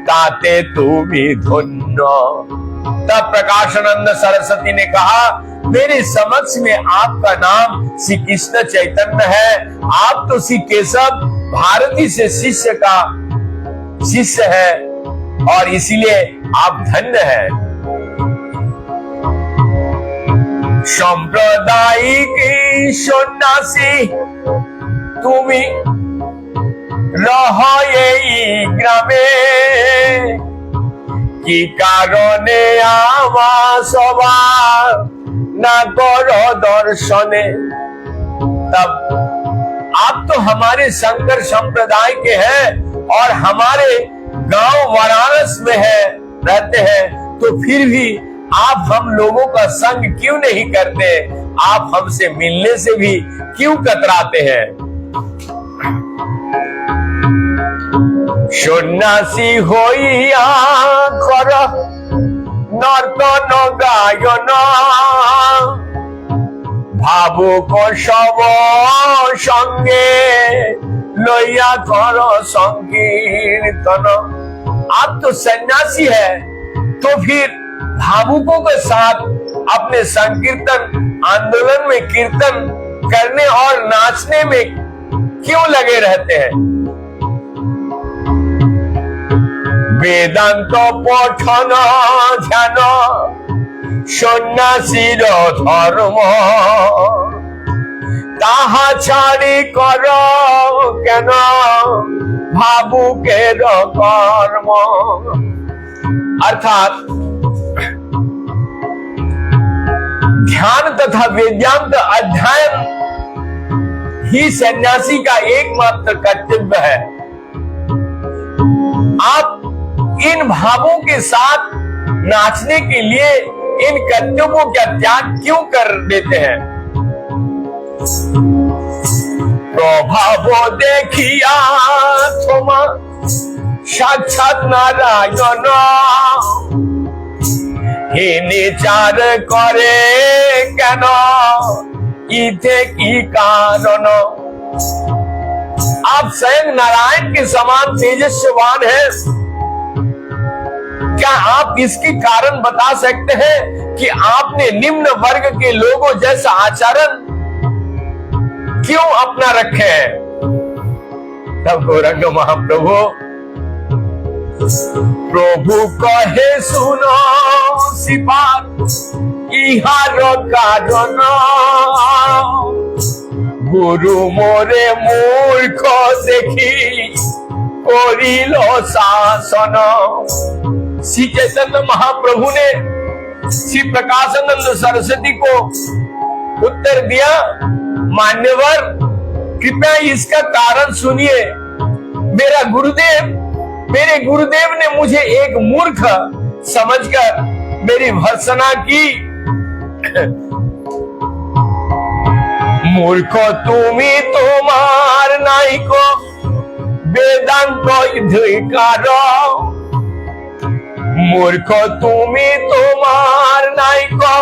ताते तुम्ही धन्य। तब प्रकाशानंद सरस्वती ने कहा, मेरे समक्ष में आपका नाम श्री कृष्ण चैतन्य है। आप तो श्री केशव भारती से शिष्य है और इसीलिए आप धन्य हैं। सांप्रदायिक सन्यासी तुमी रहो ये ग्रामे, की कारणे आमा सभा ना करो दर्शने। तब आप तो हमारे शंकर संप्रदाय के हैं और हमारे गांव वाराणसी में रहते हैं, तो फिर भी आप हम लोगों का संग क्यों नहीं करते? आप हमसे मिलने से भी क्यों कतराते हैं? सन्यासी होइया कर नर्तन गायन, भावुक सब संगे लैया कर संकीर्तन। आप तो सन्यासी है, तो फिर भावुकों के साथ अपने संकीर्तन आंदोलन में कीर्तन करने और नाचने में क्यों लगे रहते हैं? वेदांत पठन ध्यान সন্ন্যাসীর ধর্ম, তাহা ছাড়ি কর কেন ভাবুকের কর্ম। अर्थात ध्यान तथा वेदांत अध्ययन ही सन्यासी का एकमात्र कर्तव्य है। आप इन भावों के साथ नाचने के लिए इन कर्तव्यों का त्याग क्यों कर देते हैं? प्रभाव देखिया थोमा साक्षात नारायण, हे निचार करे केन इथे की कारण। आप स्वयं नारायण के समान तेजस्वान हैं, क्या आप इसके कारण बता सकते हैं कि आपने निम्न वर्ग के लोगों जैसा आचरण क्यों अपना रखे हैं? तब गौरंग महाप्रभु प्रभु कहे सुनो सिपात इहार कारण, गुरु मोरे मूर्ख देखी करिल शासन। श्री चैतन्य महाप्रभु ने श्री प्रकाशानंद सरस्वती को उत्तर दिया, मान्यवर कृपया इसका कारण सुनिए। मेरे गुरुदेव ने मुझे एक मूर्ख समझकर मेरी भर्त्सना की। मूर्ख तुमी तुम्हार नाइको वेदांत अधिकार, मूर्ख तुमी तुम्हार नाइको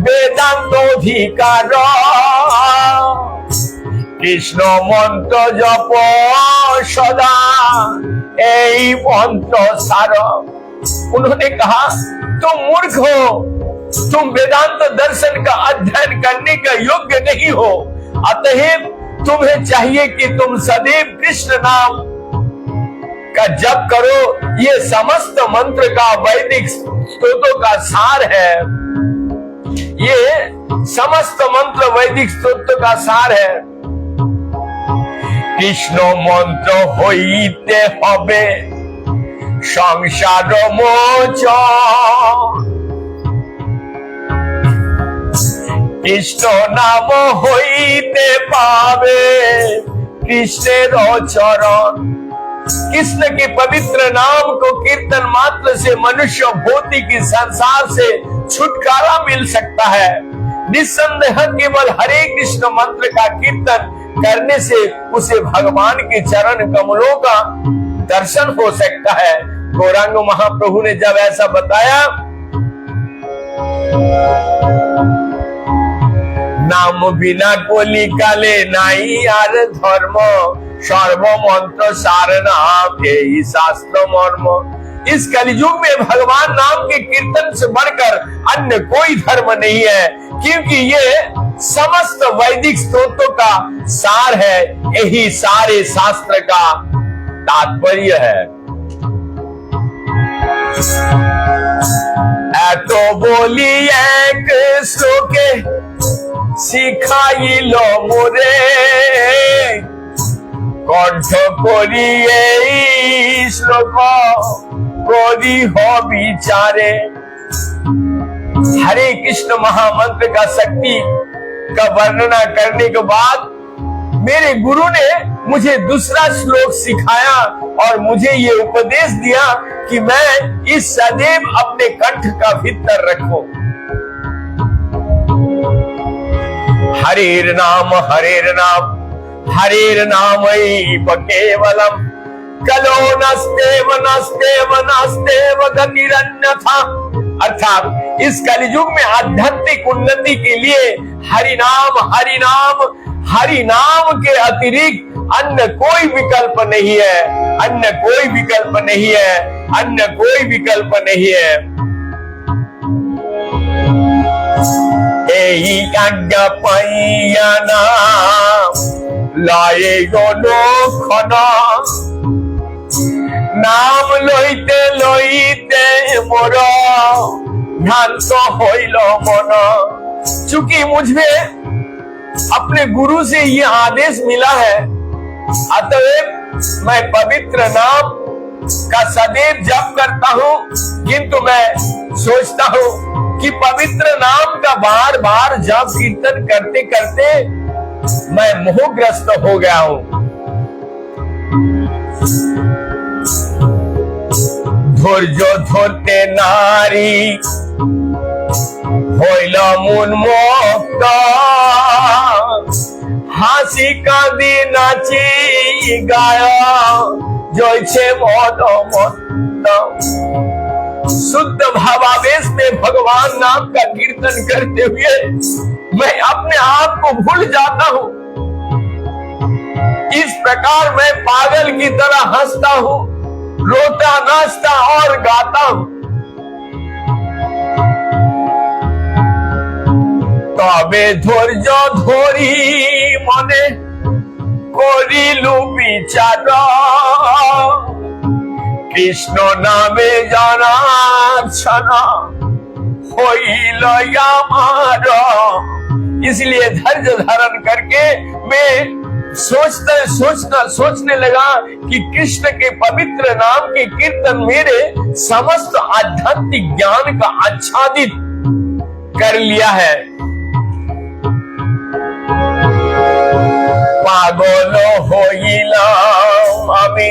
वेदांत अधिकार। कृष्ण मंत्र जप सदा यही मंत्र सार। उन्होंने कहा तुम मूर्ख हो, तुम वेदांत दर्शन का अध्ययन करने का योग्य नहीं हो, अतएव तुम्हें चाहिए कि तुम सदैव कृष्ण नाम का जप करो। ये समस्त मंत्र का वैदिक स्तोत्रों का सार है। ये समस्त मंत्र वैदिक स्तोत्र का सार है। कृष्ण मंत्र হইতে হবে সংসার মোচন, कृष्ण नाम হইতে পাবে कृष्णेर चरण। कृष्ण के पवित्र नाम को कीर्तन मात्र से मनुष्य भौतिक संसार से छुटकारा मिल सकता है। निस्संदेह केवल हरे कृष्ण मंत्र का कीर्तन करने से उसे भगवान के चरण कमलों का दर्शन हो सकता है। गौरांग महाप्रभु ने जब ऐसा बताया, नाम बिना कोली काले नाई आर धर्म, सर्व मंत्र सार नाम यही शास्त्र मर्म। इस कलियुग में भगवान नाम के कीर्तन से बढ़कर अन्य कोई धर्म नहीं है, क्योंकि ये समस्त वैदिक स्तोत्रों का सार है। यही सारे शास्त्र का तात्पर्य है। एतो बोली एक श्लोके शिखाइल मोरे, कंठ करी এই श्लोक करी हो विचारे। हरे कृष्ण महामंत्र का शक्ति का वर्णना करने के बाद मेरे गुरु ने मुझे दूसरा श्लोक सिखाया और मुझे ये उपदेश दिया कि मैं इस सदैव अपने कंठ का भीतर रखूं। हरेर नाम हरेर नाम हरेर नामैव केवलम, कलो नस्तेव नस्तेव नस्तेव गतिरन्यथा। अर्थात इस कलियुग में आध्यात्मिक उन्नति के लिए हरि नाम हरि नाम के अतिरिक्त अन्य कोई विकल्प नहीं है, अन्य कोई विकल्प नहीं है, अन्य कोई विकल्प नहीं है। এই আজ্ঞা পাইয়া না লয়ে গণক্ষণ, নাম লইতে লইতে মোর भ्रांत होइल मन। चूंकि मुझे अपने गुरु से ये आदेश मिला है, अतएव मैं पवित्र नाम का सदैव जप करता हूँ, किंतु मैं सोचता हूँ कि पवित्र नाम का बार बार जप कीर्तन करते करते मैं मोहग्रस्त हो गया हूँ। धैर्य धरते नारी হইল মন মুক্ত, হাসি কাঁদি নাচি গায় জয়ছে মদ মত্ত। शुद्ध भावावेश में भगवान नाम का कीर्तन करते हुए मैं अपने आप को भूल जाता हूँ। इस प्रकार मैं पागल की तरह हंसता हूँ, रोता नाचता और गाता हूँ। তবে ধৈর্য ধরি মনে করিলু বিচার, কৃষ্ণ নামে জনার্দন হইল আমার। इसलिए धैर्य धारण करके मैं सोचने लगा कि कृष्ण के पवित्र नाम के कीर्तन मेरे समस्त आध्यात्मिक ज्ञान का आच्छादित कर लिया है। পাগল হইলাম আমি,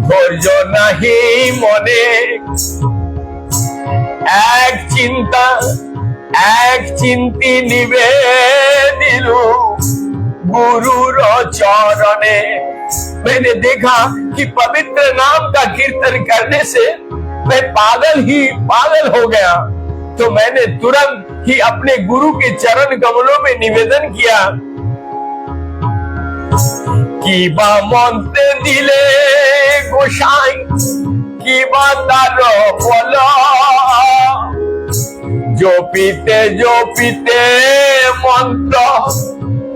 ধৈর্য নাহি মনে, এক চিন্তা এক চিন্তি নিবেদিলু गुरुर चरणे। मैंने देखा कि पवित्र नाम का कीर्तन करने से मैं पागल हो गया, तो मैंने तुरंत ही अपने गुरु के चरण कमलों में निवेदन किया कि बा मंत्र दिले गोसाई कि बा तारो बोलो, जो पीते मंत्र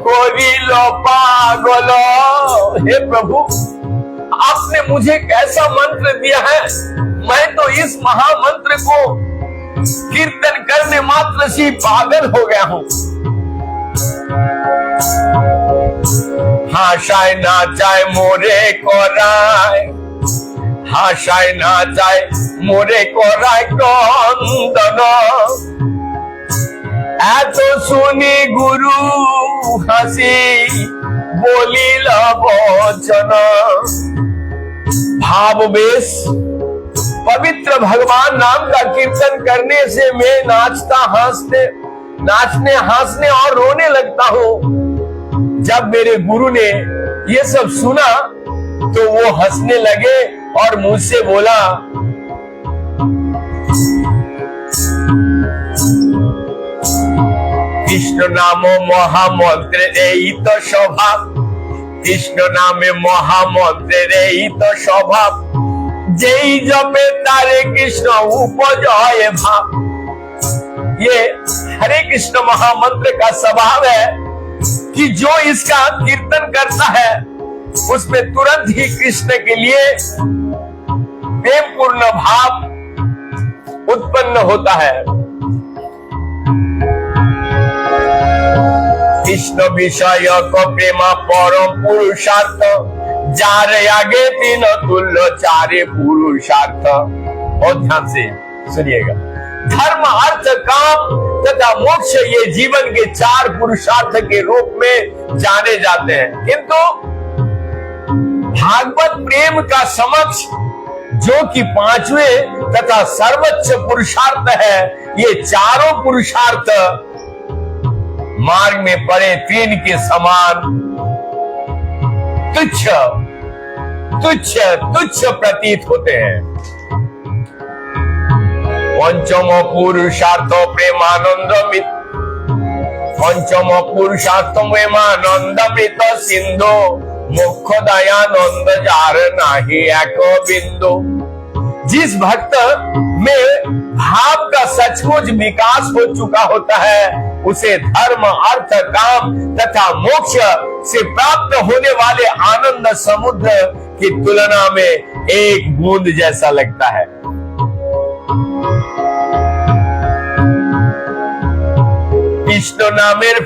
कोरिल पागल। हे प्रभु, आपने मुझे कैसा मंत्र दिया है, मैं तो इस महामंत्र को कीर्तन करने मात्र से पागल हो गया हूं। हाशाय नाचाय मोरे कोराय, हाशाय नाचाय मोरे कोराय कंदन। এত শুনি গুরু হাসি বলিল বচন। भाववेश पवित्र भगवान नाम का कीर्तन करने से मैं नाचने हंसने और रोने लगता हूँ। जब मेरे गुरु ने ये सब सुना तो वो हंसने लगे और मुझसे बोला, कृष्ण नाम महामंत्र এই তো স্বভাব, कृष्ण नामे महामंत्र এই তো স্বভাব, যেই जपे तारे कृष्ण उपजय भाव। ये हरे कृष्ण महामंत्र का स्वभाव है कि जो इसका कीर्तन करता है उसमें तुरंत ही कृष्ण के लिए प्रेम पूर्ण भाव उत्पन्न होता है। कृष्ण विषय को प्रेमा परम पुरुषार्थ, जार आगे तीन तुल्य चारे पुरुषार्थ। और ध्यान से सुनिएगा, धर्म अर्थ काम तथा मोक्ष ये जीवन के चार पुरुषार्थ के रूप में जाने जाते हैं, किंतु भागवत प्रेम का समक्ष जो कि पांचवें तथा सर्वोच्च पुरुषार्थ है, ये चारों पुरुषार्थ मार्ग में पड़े तीन के समान तुच्छ तुच्छ तुच्छ प्रतीत होते हैं। पंचम पुरुषार्थ प्रेमानंदमित, पंचम पुरुषार्थ प्रेमानंदमित सिंधु, मुख्य दयानंद जार नाही एक बिंदु। जिस भक्त में भाव का सचमुच विकास हो चुका होता है, उसे धर्म अर्थ काम तथा मोक्ष से प्राप्त होने वाले आनंद समुद्र की तुलना में एक बूंद जैसा लगता है। কৃষ্ণ নামের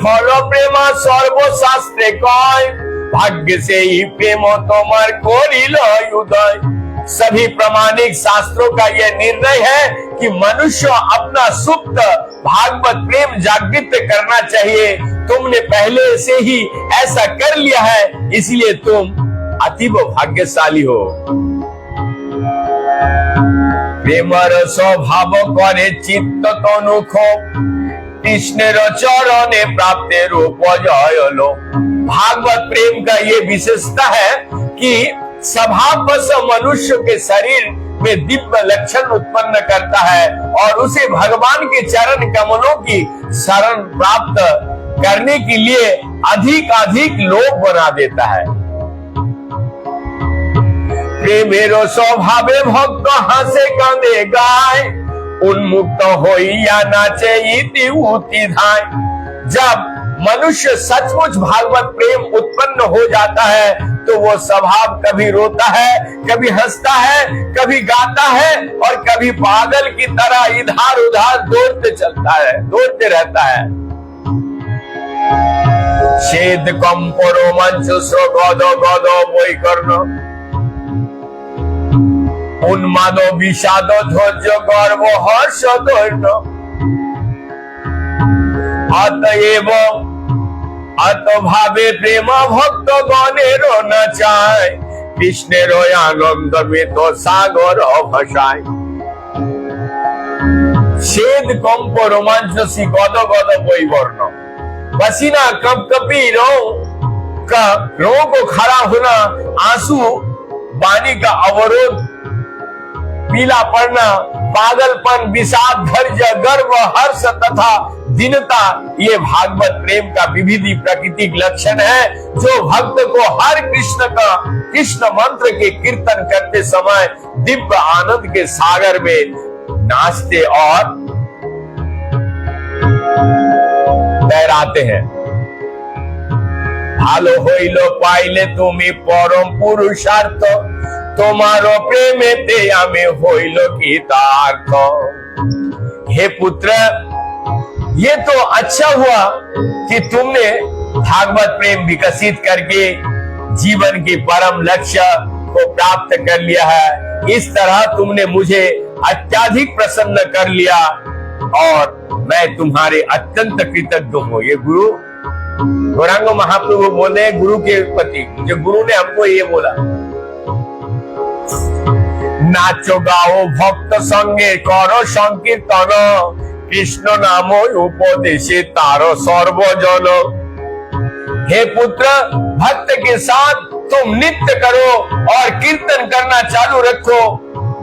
ফল প্রেম সর্বশাস্ত্রে কয়, भाग्य से ही प्रेम तुम्हार कोरिल उदय। सभी प्रमाणिक शास्त्रों का यह निर्णय है कि मनुष्य अपना सुप्त भागवत प्रेम जागृत करना चाहिए। तुमने पहले से ही ऐसा कर लिया है, इसलिए तुम अतीव भाग्यशाली हो। प्रेमर स्वभाव करे चित्त तनुख, कृष्णेर चरणे प्राप्तेर उपजय लो। भागवत प्रेम का ये विशेषता है कि स्वभाववश मनुष्य के शरीर में दिव्य लक्षण उत्पन्न करता है और उसे भगवान के चरण कमलों की शरण प्राप्त करने के लिए अधिक लोभ बना देता है। प्रेमेरो स्वभावे भक्त हंसे कांदे गाय, उन्मुक्त होइया नाचे इति उति धाय। जब मनुष्य सचमुच भागवत प्रेम उत्पन्न हो जाता है तो वो स्वभाव कभी रोता है, कभी हंसता है, कभी गाता है और कभी पागल की तरह इधर उधर दौड़ते रहता है। शेद कंप रोमांच गद गद वैकर्ण, उन्माद विषाद धैर्य गर्व हर्ष धैर्य। अतएव अतभावे प्रेम भक्त गणेर नचाय, कृष्णेर आनंद में तो सागर भसाय। शेद कंप रोमांच सी गद गद वैवर्ण, पसीना कपकपी रो को खड़ा होना, आंसू वाणी का अवरोध, पीला पड़ना, पागलपन, विषाद, धैर्य, गर्व, हर्ष तथा दीनता, ये भागवत प्रेम का विविधि प्राकृतिक लक्षण है जो भक्त को हर कृष्ण मंत्र के कीर्तन करते समय दिव्य आनंद के सागर में नाचते और तैराते हैं। ভালো হইল পাইলে তুমি পরম পুরুষার্থ, তোমারো প্রেমেতে আমি হইল গীতার্থ। हे पुत्र, ये तो अच्छा हुआ कि तुमने भागवत प्रेम विकसित करके जीवन के परम लक्ष्य को प्राप्त कर लिया है। इस तरह तुमने मुझे अत्यधिक प्रसन्न कर लिया और मैं तुम्हारे अत्यंत कृतज्ञ हूँ। ये गुरु गौरांग महाप्रभु बोले गुरु के प्रति, जो गुरु ने हमको ये बोला। नाचो गाओ भक्त संगे करो संकीर्तन, कृष्ण नाम उपदेशे तारो सर्वजन। हे पुत्र, भक्त के साथ तुम नृत्य करो और कीर्तन करना चालू रखो।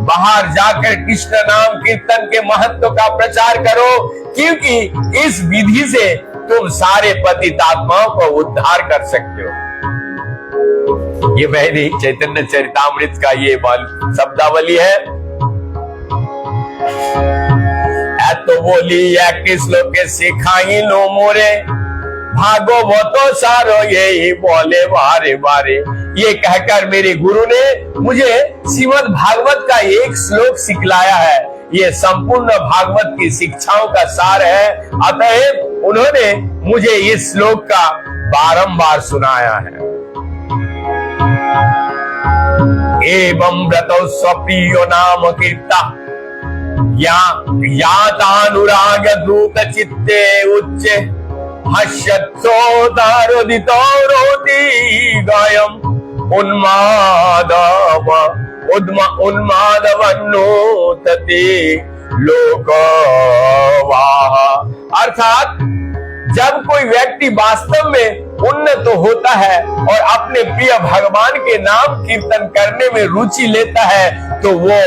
बाहर जाकर कृष्ण नाम कीर्तन के महत्व का प्रचार करो, क्योंकि इस विधि से तुम सारे पतितात्माओं को उद्धार कर सकते हो। ये वैदिक चैतन्य चरितामृत का ये शब्दावली है। तो बोली एक श्लोके सिखाई लो मोरे, भागवत सारो यही बोले बारे बारे। ये कहकर मेरे गुरु ने मुझे श्रीमद् भागवत का एक श्लोक सिखलाया है। ये संपूर्ण भागवत की शिक्षाओं का सार है। अतएव उन्होंने मुझे इस श्लोक का बारंबार सुनाया है। एवं व्रतौ स्वप्रियो नाम कीर्ता, यातानुराग द्रुत चित्ते उच्चे, हर्षोदारोदितो रोति गायम उन्मादवन्नोतते लोकवाह। अर्थात जब कोई व्यक्ति वास्तव में उन्नत होता है और अपने प्रिय भगवान के नाम कीर्तन करने में रुचि लेता है तो वो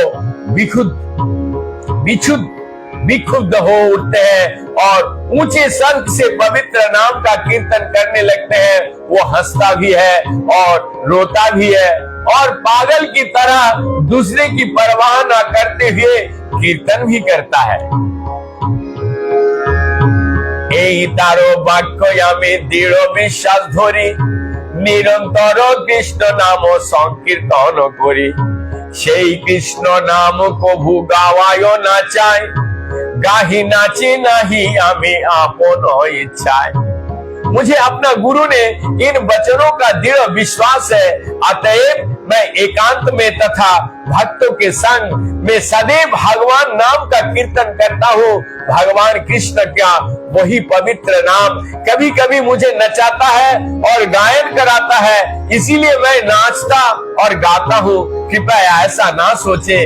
विक्षुब्ध हो उठते हैं और ऊंचे शंख से पवित्र नाम का कीर्तन करने लगते हैं। वो हंसता भी है और रोता भी है और पागल की तरह दूसरे की परवाह न करते हुए कीर्तन भी करता है। এই তারো বাক্য আমি দৃঢ় বিশ্বাস ধরি, নিরন্তর কৃষ্ণ নাম সংকীর্তন করি। সেই কৃষ্ণ নাম কভু গাওয়ায় না চাই, गाही नाची नहीं हमें आपनो इच्छाए। मुझे अपना गुरु ने इन वचनों का दृढ़ विश्वास है, अतएव मैं एकांत में तथा भक्तों के संग में सदैव भगवान नाम का कीर्तन करता हूँ। भगवान कृष्ण का वही पवित्र नाम कभी कभी मुझे नचाता है और गायन कराता है, इसीलिए मैं नाचता और गाता हूँ। कृपया ऐसा ना सोचे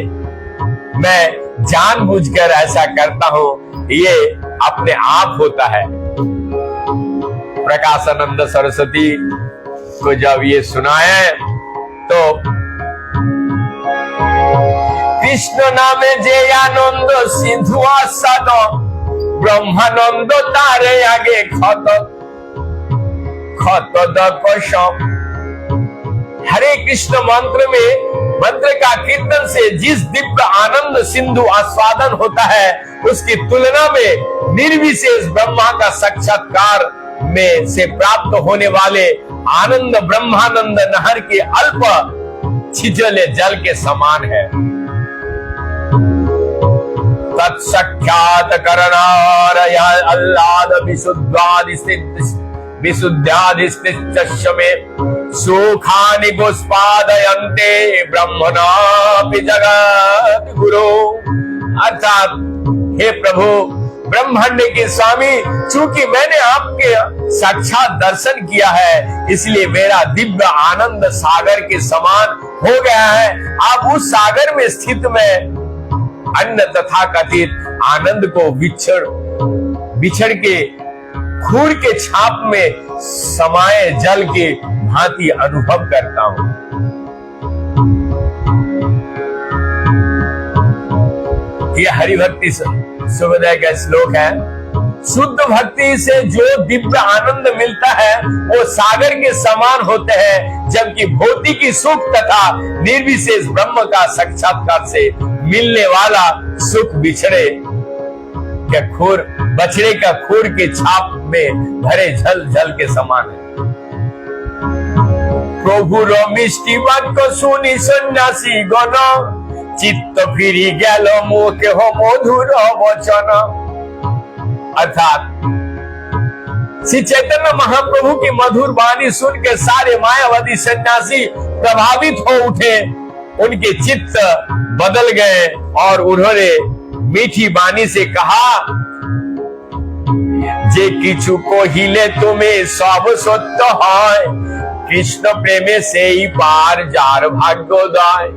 मैं जानबूझकर ऐसा करता हूँ, ये अपने आप होता है। प्रकाशानंद सरस्वती को जब ये सुनाए तो कृष्ण नामे जे आनंद सिंधु आसाद ब्रह्मानंद तारे आगे खत दकशम। हरे कृष्ण मंत्र का कीर्तन से जिस दिव्य आनंद सिंधु आस्वादन होता है, उसकी तुलना में निर्विशेष ब्रह्मा का साक्षात्कार में से प्राप्त होने वाले आनंद ब्रह्मानंद नहर के अल्प छिछले जल के समान है। तत्सख्यात करणारय आह्लाद विशुद्ध्याधिष्ठित में सुखानि गोस्पादयन्ते ब्रह्मणापि जगत गुरु। अर्थात हे प्रभु ब्रह्मांड के स्वामी, चूंकि मैंने आपके साक्षात दर्शन किया है, इसलिए मेरा दिव्य आनंद सागर के समान हो गया है। आप उस सागर में स्थित मैं अन्य तथा कथित आनंद को बिछड़ के खूर के छाप में समाये जल के भांति अनुभव करता हूं। यह हरिभक्ति सुखोदय का श्लोक है। शुद्ध भक्ति से जो दिव्य आनंद मिलता है वो सागर के समान होते हैं, जबकि भौतिकी सुख तथा निर्विशेष ब्रह्म का साक्षात्कार से मिलने वाला सुख बछड़े का खूर के छाप में भरे जल के समान है। प्रभु मिष्टि वाक्य सुनी सन्यासी गण चित्त फिरी गैल मुख हो मधुर वचन। अर्थात श्री चैतन्य महाप्रभु की मधुर वाणी सुन के सारे मायावादी सन्यासी प्रभावित हो उठे, उनके चित्त बदल गए और उन्होंने मीठी वाणी से कहा, जे किछु को हिले तुम्हें सब सत्य है, कृष्ण प्रेमे से ही पार जार भाग्योदय।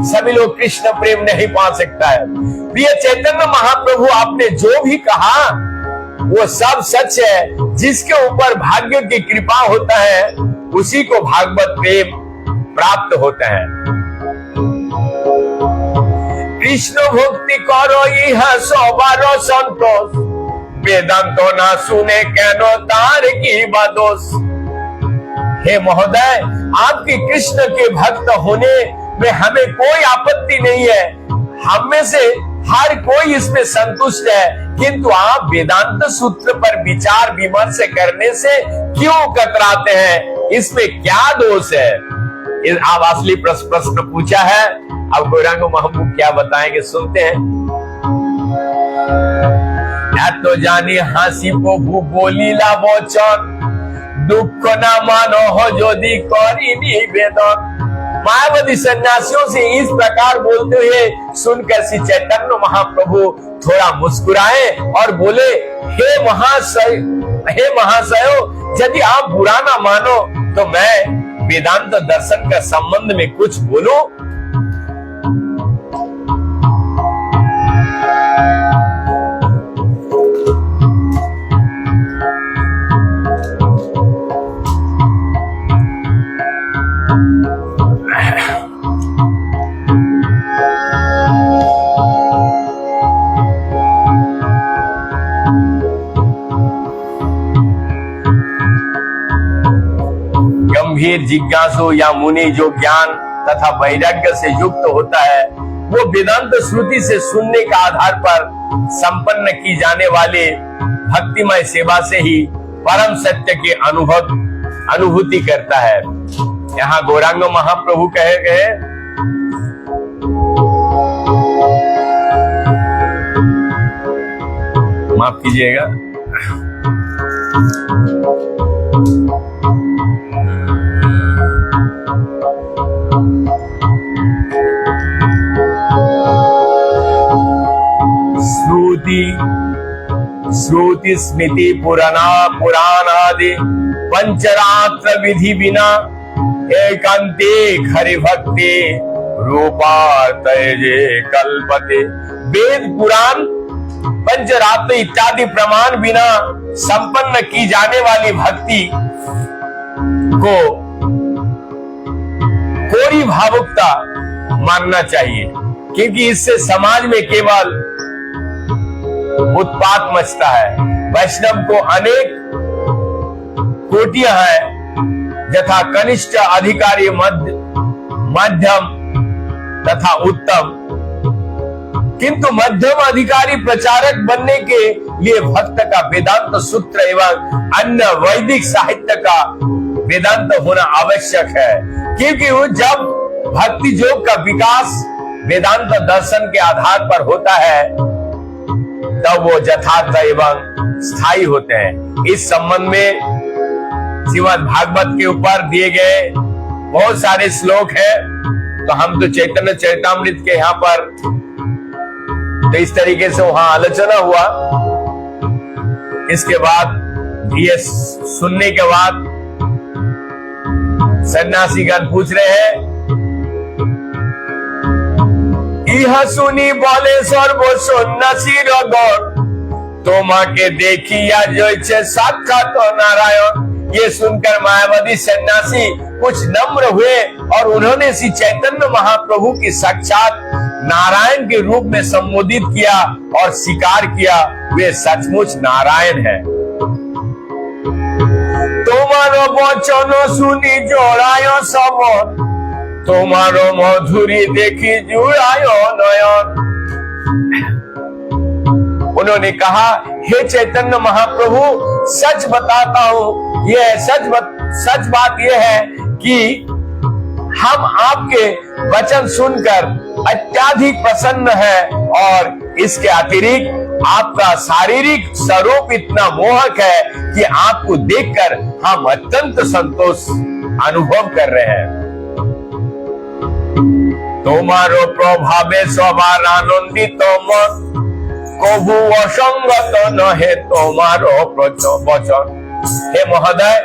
सभी लोग कृष्ण प्रेम नहीं पा सकता है। प्रिय चैतन्य महाप्रभु, आपने जो भी कहा वो सब सच है। जिसके ऊपर भाग्य की कृपा होता है उसी को भागवत प्रेम प्राप्त होता है। कृष्ण भक्ति करो यह सबार संतोष, वेदांत ना सुने कैनो तार की बादोस। हे महोदय, आपके कृष्ण के भक्त होने में हमें कोई आपत्ति नहीं है। हम में से हर कोई इसमें संतुष्ट है, किंतु आप वेदांत सूत्र पर विचार विमर्श करने से क्यों कतराते हैं? इसमें क्या दोष है? आप असली प्रश्न पूछा है। अब गौरांग महबूब क्या बताएंगे, सुनते हैं। तो जानी हंसी प्रभु बोलीला वचन, दुख ना मानो हो यदि करी निवेदन। मायावादी सन्यासियों से इस प्रकार बोलते हुए सुनकर श्री चैतन्य महाप्रभु थोड़ा मुस्कुराए और बोले, हे महाशयो, यदि आप बुरा ना मानो तो मैं वेदांत दर्शन का संबंध में कुछ बोलूं। गंभीर जिज्ञासु या मुनि जो ज्ञान तथा वैराग्य से युक्त होता है, वो वेदांत श्रुति से सुनने का आधार पर संपन्न की जाने वाले भक्तिमय सेवा से ही परम सत्य के अनुभूति करता है। यहाँ गौरांग महाप्रभु कहे गए, माफ कीजिएगा। श्रुति स्मृति पुराणादि पंचरात्र विधि बिना एकांते हरि भक्ति रूपार्तये कल्पते। वेद पुराण पंचरात्र इत्यादि प्रमाण बिना संपन्न की जाने वाली भक्ति को कोरी भावुकता मानना चाहिए, क्योंकि इससे समाज में केवल उत्पात मचता है। वैष्णव को अनेक कोटियां हैं, यथा कनिष्ठ, अधिकारी, मध्यम तथा उत्तम। किंतु मध्यम अधिकारी प्रचारक बनने के लिए भक्त का वेदांत सूत्र एवं अन्य वैदिक साहित्य का वेदांत होना आवश्यक है, क्योंकि वो जब भक्ति योग का विकास वेदांत दर्शन के आधार पर होता है तब वो यथार्थ एवं स्थायी होते हैं। इस संबंध में श्रीमद् भागवत के ऊपर दिए गए बहुत सारे श्लोक हैं, तो हम तो चैतन्य चरितामृत के यहाँ पर तो इस तरीके से वहां आलोचना हुआ। इसके बाद ये सुनने के बाद सन्यासीगण पूछ रहे हैं, यह सुनी बोले सर्व सन्यासी रगड़ তোমাকে देखिया जो साक्षात नारायण। ये सुनकर मायावादी सन्यासी कुछ नम्र हुए और उन्होंने श्री चैतन्य महाप्रभु की साक्षात नारायण के रूप में संबोधित किया और स्वीकार किया वे सचमुच नारायण है। तुम्हारो वचन सुनी जोड़ायो सबन, तुम्हारो मधुरी देखी जुड़ायो नयन। उन्होंने कहा, हे चैतन्य महाप्रभु, सच बताता हूं, यह सच बात यह है कि हम आपके वचन सुनकर अत्यधिक प्रसन्न है और इसके अतिरिक्त आपका शारीरिक स्वरूप इतना मोहक है कि आपको देखकर हम अत्यंत संतोष अनुभव कर रहे हैं। तुम्हारो प्रभावे सवार आनंदित मन, कभु असंगत नहे तुम्हारो वचन। हे महोदय,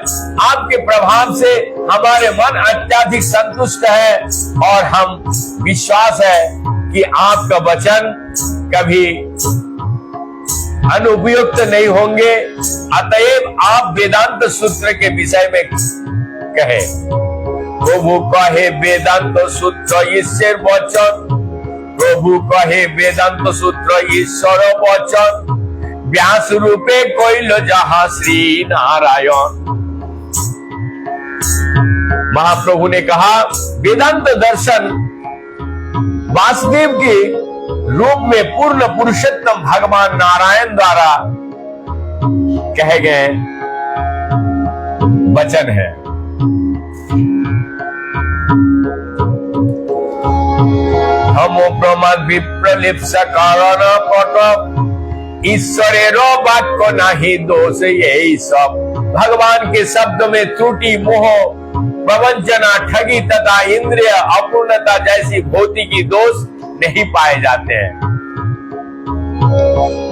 आपके प्रभाव से हमारे मन अत्यधिक संतुष्ट है और हम विश्वास है कि आपका वचन कभी अनुपयुक्त नहीं होंगे। अतएव आप वेदांत सूत्र के विषय में कहे। प्रभु कहे वेदांत सूत्र ईश्वर वचन, प्रभु कहे वेदांत सूत्र ईश्वर वचन, व्यास रूपे कोइल जहां श्री नारायण। महाप्रभु ने कहा, वेदांत दर्शन वासुदेव के रूप में पूर्ण पुरुषोत्तम भगवान नारायण द्वारा कहे गए वचन है। हम प्रमाद विप्रलिप्स कारण कटक, ईश्वरेर वाक्य नहीं दोष यही सब। भगवान के शब्द में त्रुटि, मोह, प्रवंचना, ठगी तथा इंद्रिय अपूर्णता जैसी भौतिकी दोष नहीं पाए जाते हैं।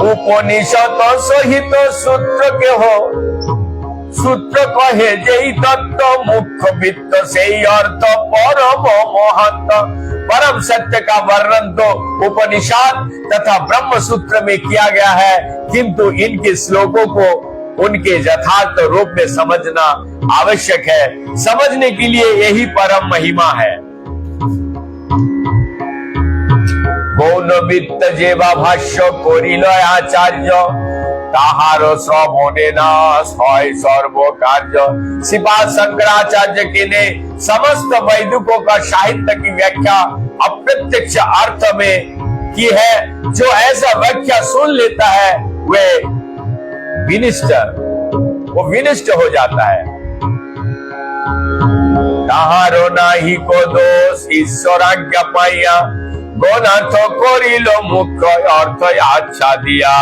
उपनिषद सहित सूत्र के हो, सूत्र कहे जय तत्व मुख्य वित्त से अर्थ परम महत्व। परम सत्य का वर्णन तो उपनिषद तथा ब्रह्म सूत्र में किया गया है, किंतु इनके श्लोकों को उनके यथार्थ रूप में समझना आवश्यक है। समझने के लिए यही परम महिमा है। गौण वित्त जेवा भाष्य करिल आचार्य, ताहार श्रवणे नाश হয় सर्व कार्य। श्रीपाद शंकराचार्य के ने समस्त वैदिकों का साहित्य की व्याख्या अप्रत्यक्ष अर्थ में की है। जो ऐसा व्याख्या सुन लेता है वो विनिष्ट हो जाता है। ताहारो नाही को दोष ईश्वराज्ञा पाइया, गौणार्थ करिल मुख्य अर्थ अच्छा दिया।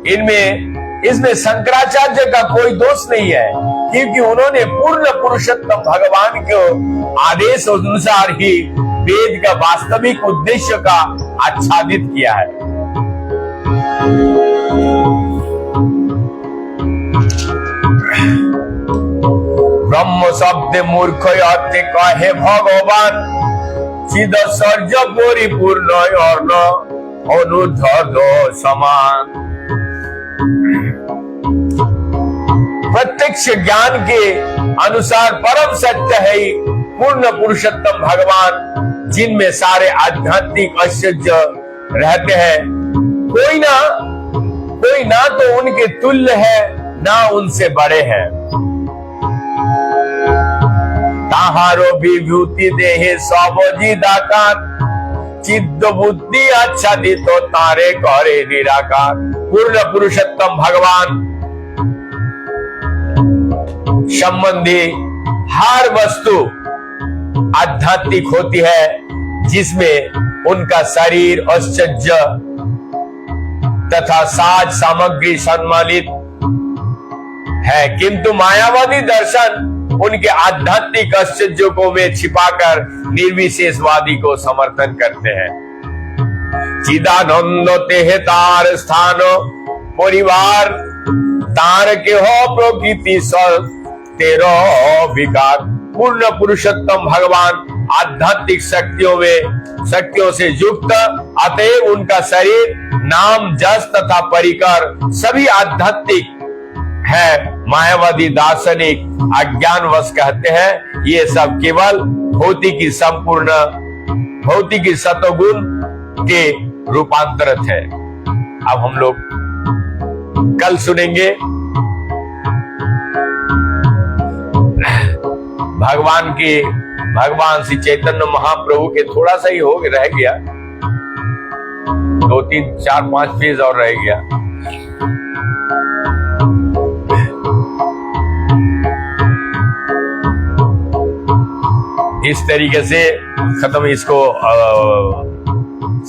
इसमें शंकराचार्य का कोई दोष नहीं है, क्योंकि उन्होंने पूर्ण पुरुषोत्तम भगवान के आदेश अनुसार ही वेद का वास्तविक उद्देश्य का आच्छादित किया है। ब्रह्म शब्द मूर्ख अर्थ कहे भगवान, चिद सर्ज परिपूर्ण अर्ण अनुधर्द समान। प्रत्यक्ष ज्ञान के अनुसार परम सत्य है पूर्ण पुरुषोत्तम भगवान, जिनमें सारे आध्यात्मिक ऐश्वर्य रहते हैं। कोई ना तो उनके तुल्य है, ना उनसे बड़े हैं। ताहारो विभूति देहे सबजी दाकार, चित्त बुद्धि आच्छादित तो तारे करे निराकार। पूर्ण पुरुषोत्तम भगवान संबंधी हर वस्तु आध्यात्मिक होती है, जिसमें उनका शरीर ऐश्वर्य तथा साज सामग्री सम्मिलित है, किंतु मायावादी दर्शन उनके आध्यात्मिक ऐश्वर्य को में छिपाकर निर्विशेषवादी को समर्थन करते हैं। चिदानंद तेह तार स्थान परिवार, तार के हो प्रकृति सब तेरो विकार। पूर्ण पुरुषोत्तम भगवान आध्यात्मिक शक्तियों से युक्त, अतएव उनका शरीर, नाम, जस तथा परिकर सभी आध्यात्मिक है। मायावादी दार्शनिक अज्ञानवश कहते हैं ये सब केवल भौतिकी सतोगुण के रूपांतरित है। अब हम लोग कल सुनेंगे भगवान श्री चैतन्य महाप्रभु के थोड़ा सा ही रह गया, 2, 3, 4, 5 पेज और रह गया। इस तरीके से खत्म इसको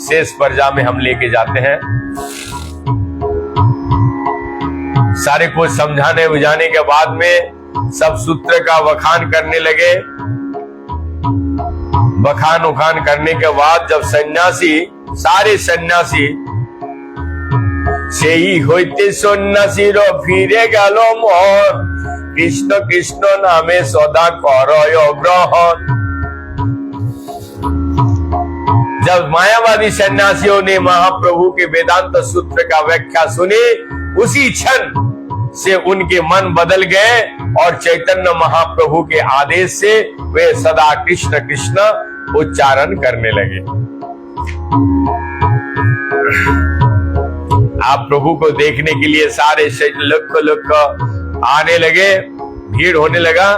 शेष पर्जा में हम लेके जाते हैं। सारे कुछ समझाने बुझाने के बाद में सब सूत्र का वखान करने लगे। वखान करने के बाद जब सारे सन्यासी से ही होते सन्यासी रो फिरे गल मोर, कृष्ण कृष्ण नामे सदा करयो ग्रहण। जब मायावादी सन्यासियों ने महाप्रभु के वेदांत सूत्र का व्याख्या सुनी, उसी क्षण से उनके मन बदल गए और चैतन्य महाप्रभु के आदेश से वे सदा कृष्ण कृष्ण उच्चारण करने लगे। आप प्रभु को देखने के लिए सारे लोग आने लगे, भीड़ होने लगा।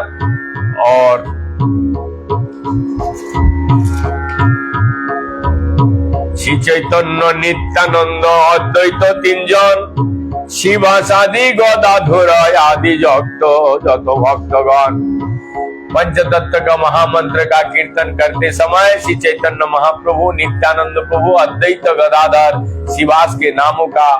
और श्री चैतन्य नित्यानंद अद्वैत तीनजन, शिवासादि गदाधर आदि जत भक्तगण पंचतत्व का महामंत्र का कीर्तन करते समय श्री चैतन्य महाप्रभु, नित्यानंद प्रभु, अद्वैत गदाधर, शिवास के नामों का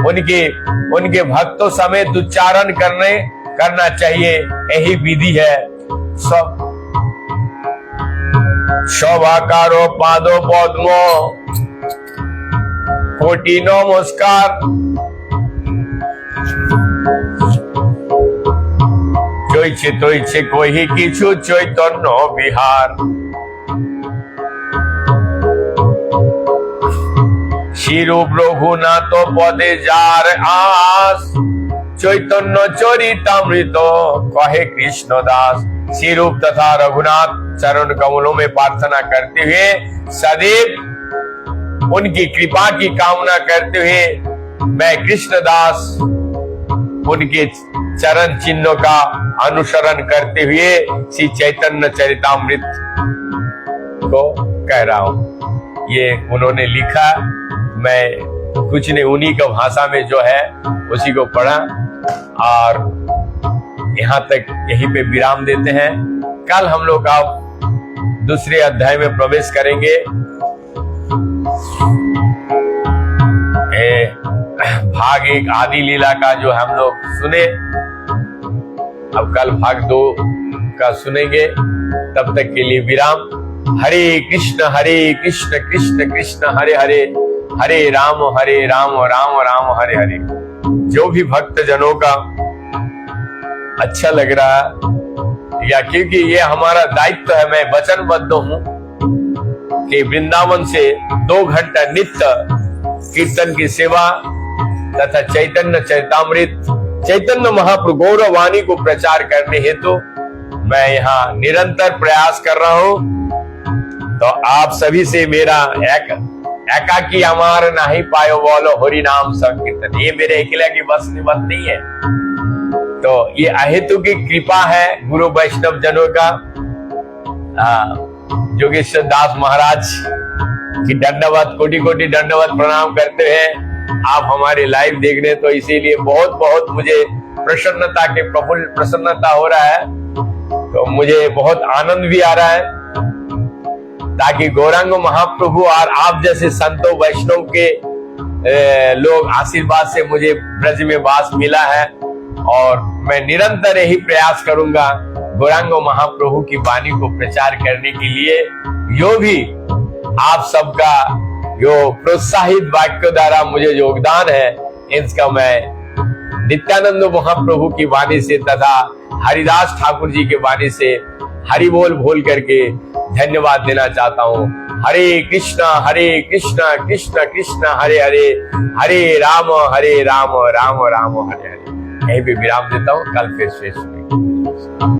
उनके भक्तों समेत उच्चारण करना चाहिए। यही विधि है। शोभाकारो पादो पद्मो कोटि नमस्कार, চৈছে কহি কিছু চৈতন্য বিহার। শিরূপ রঘুনাথ পদে যার আস, চৈতন্য চরিতামৃত कहे कृष्ण दास। शिरूप तथा रघुनाथ चरण कमलों में प्रार्थना करते हुए, सदैव उनकी कृपा की कामना करते हुए, मैं कृष्णदास उनके चरण चिन्हों का अनुसरण करते हुए श्री चैतन्य चरितामृत को कह रहा हूं। ये उन्होंने लिखा, मैं कुछ ने उन्हीं का भाषा में जो है उसी को पढ़ा। और यहाँ तक यहीं पे विराम देते हैं। कल हम लोग आप दूसरे अध्याय में प्रवेश करेंगे। भाग 1 आदि लीला का जो हम लोग सुने, अब कल भाग 2 का सुनेंगे। तब तक के लिए विराम। हरे कृष्ण कृष्ण कृष्ण हरे हरे, हरे राम राम राम हरे हरे। जो भी भक्त जनों का अच्छा लग रहा है, या क्योंकि ये हमारा दायित्व है, मैं वचनबद्ध हूं कि वृंदावन से 2 घंटा नित्य कीर्तन की सेवा तथा चैतन्य चैतामृत, चैतन्य महाप्रभु गौरव वाणी को प्रचार करने हेतु मैं यहाँ निरंतर प्रयास कर रहा हूं। तो आप सभी से मेरा एकाकी अमार नहीं पायो बोलो हरि नाम संकीर्तन, ये मेरे अकेले की बस नहीं है। तो ये अहेतु की कृपा है गुरु वैष्णव जनों का। जोगेश्वर दास महाराज की दंडवत, कोटि कोटि दंडवत प्रणाम करते हैं आप हमारे लाइव देख रहे, तो इसीलिए बहुत बहुत मुझे प्रसन्नता हो रहा है। तो मुझे बहुत आनंद भी आ रहा है, ताकि गौरांग महाप्रभु और आप जैसे संतों वैष्णव के लोग आशीर्वाद से मुझे ब्रज में वास मिला है। और मैं निरंतर यही प्रयास करूंगा गौरांग महाप्रभु की वाणी को प्रचार करने के लिए। जो भी आप सबका जो प्रोत्साहित वाक्य द्वारा मुझे योगदान है, इसका मैं नित्यानंद महाप्रभु की वाणी से तथा हरिदास ठाकुर जी के वाणी से हरि बोल करके धन्यवाद देना चाहता हूँ। हरे कृष्णा कृष्ण कृष्ण हरे हरे, हरे राम राम राम हरे हरे। यहीं पे विराम देता हूँ, कल फिर शेष में।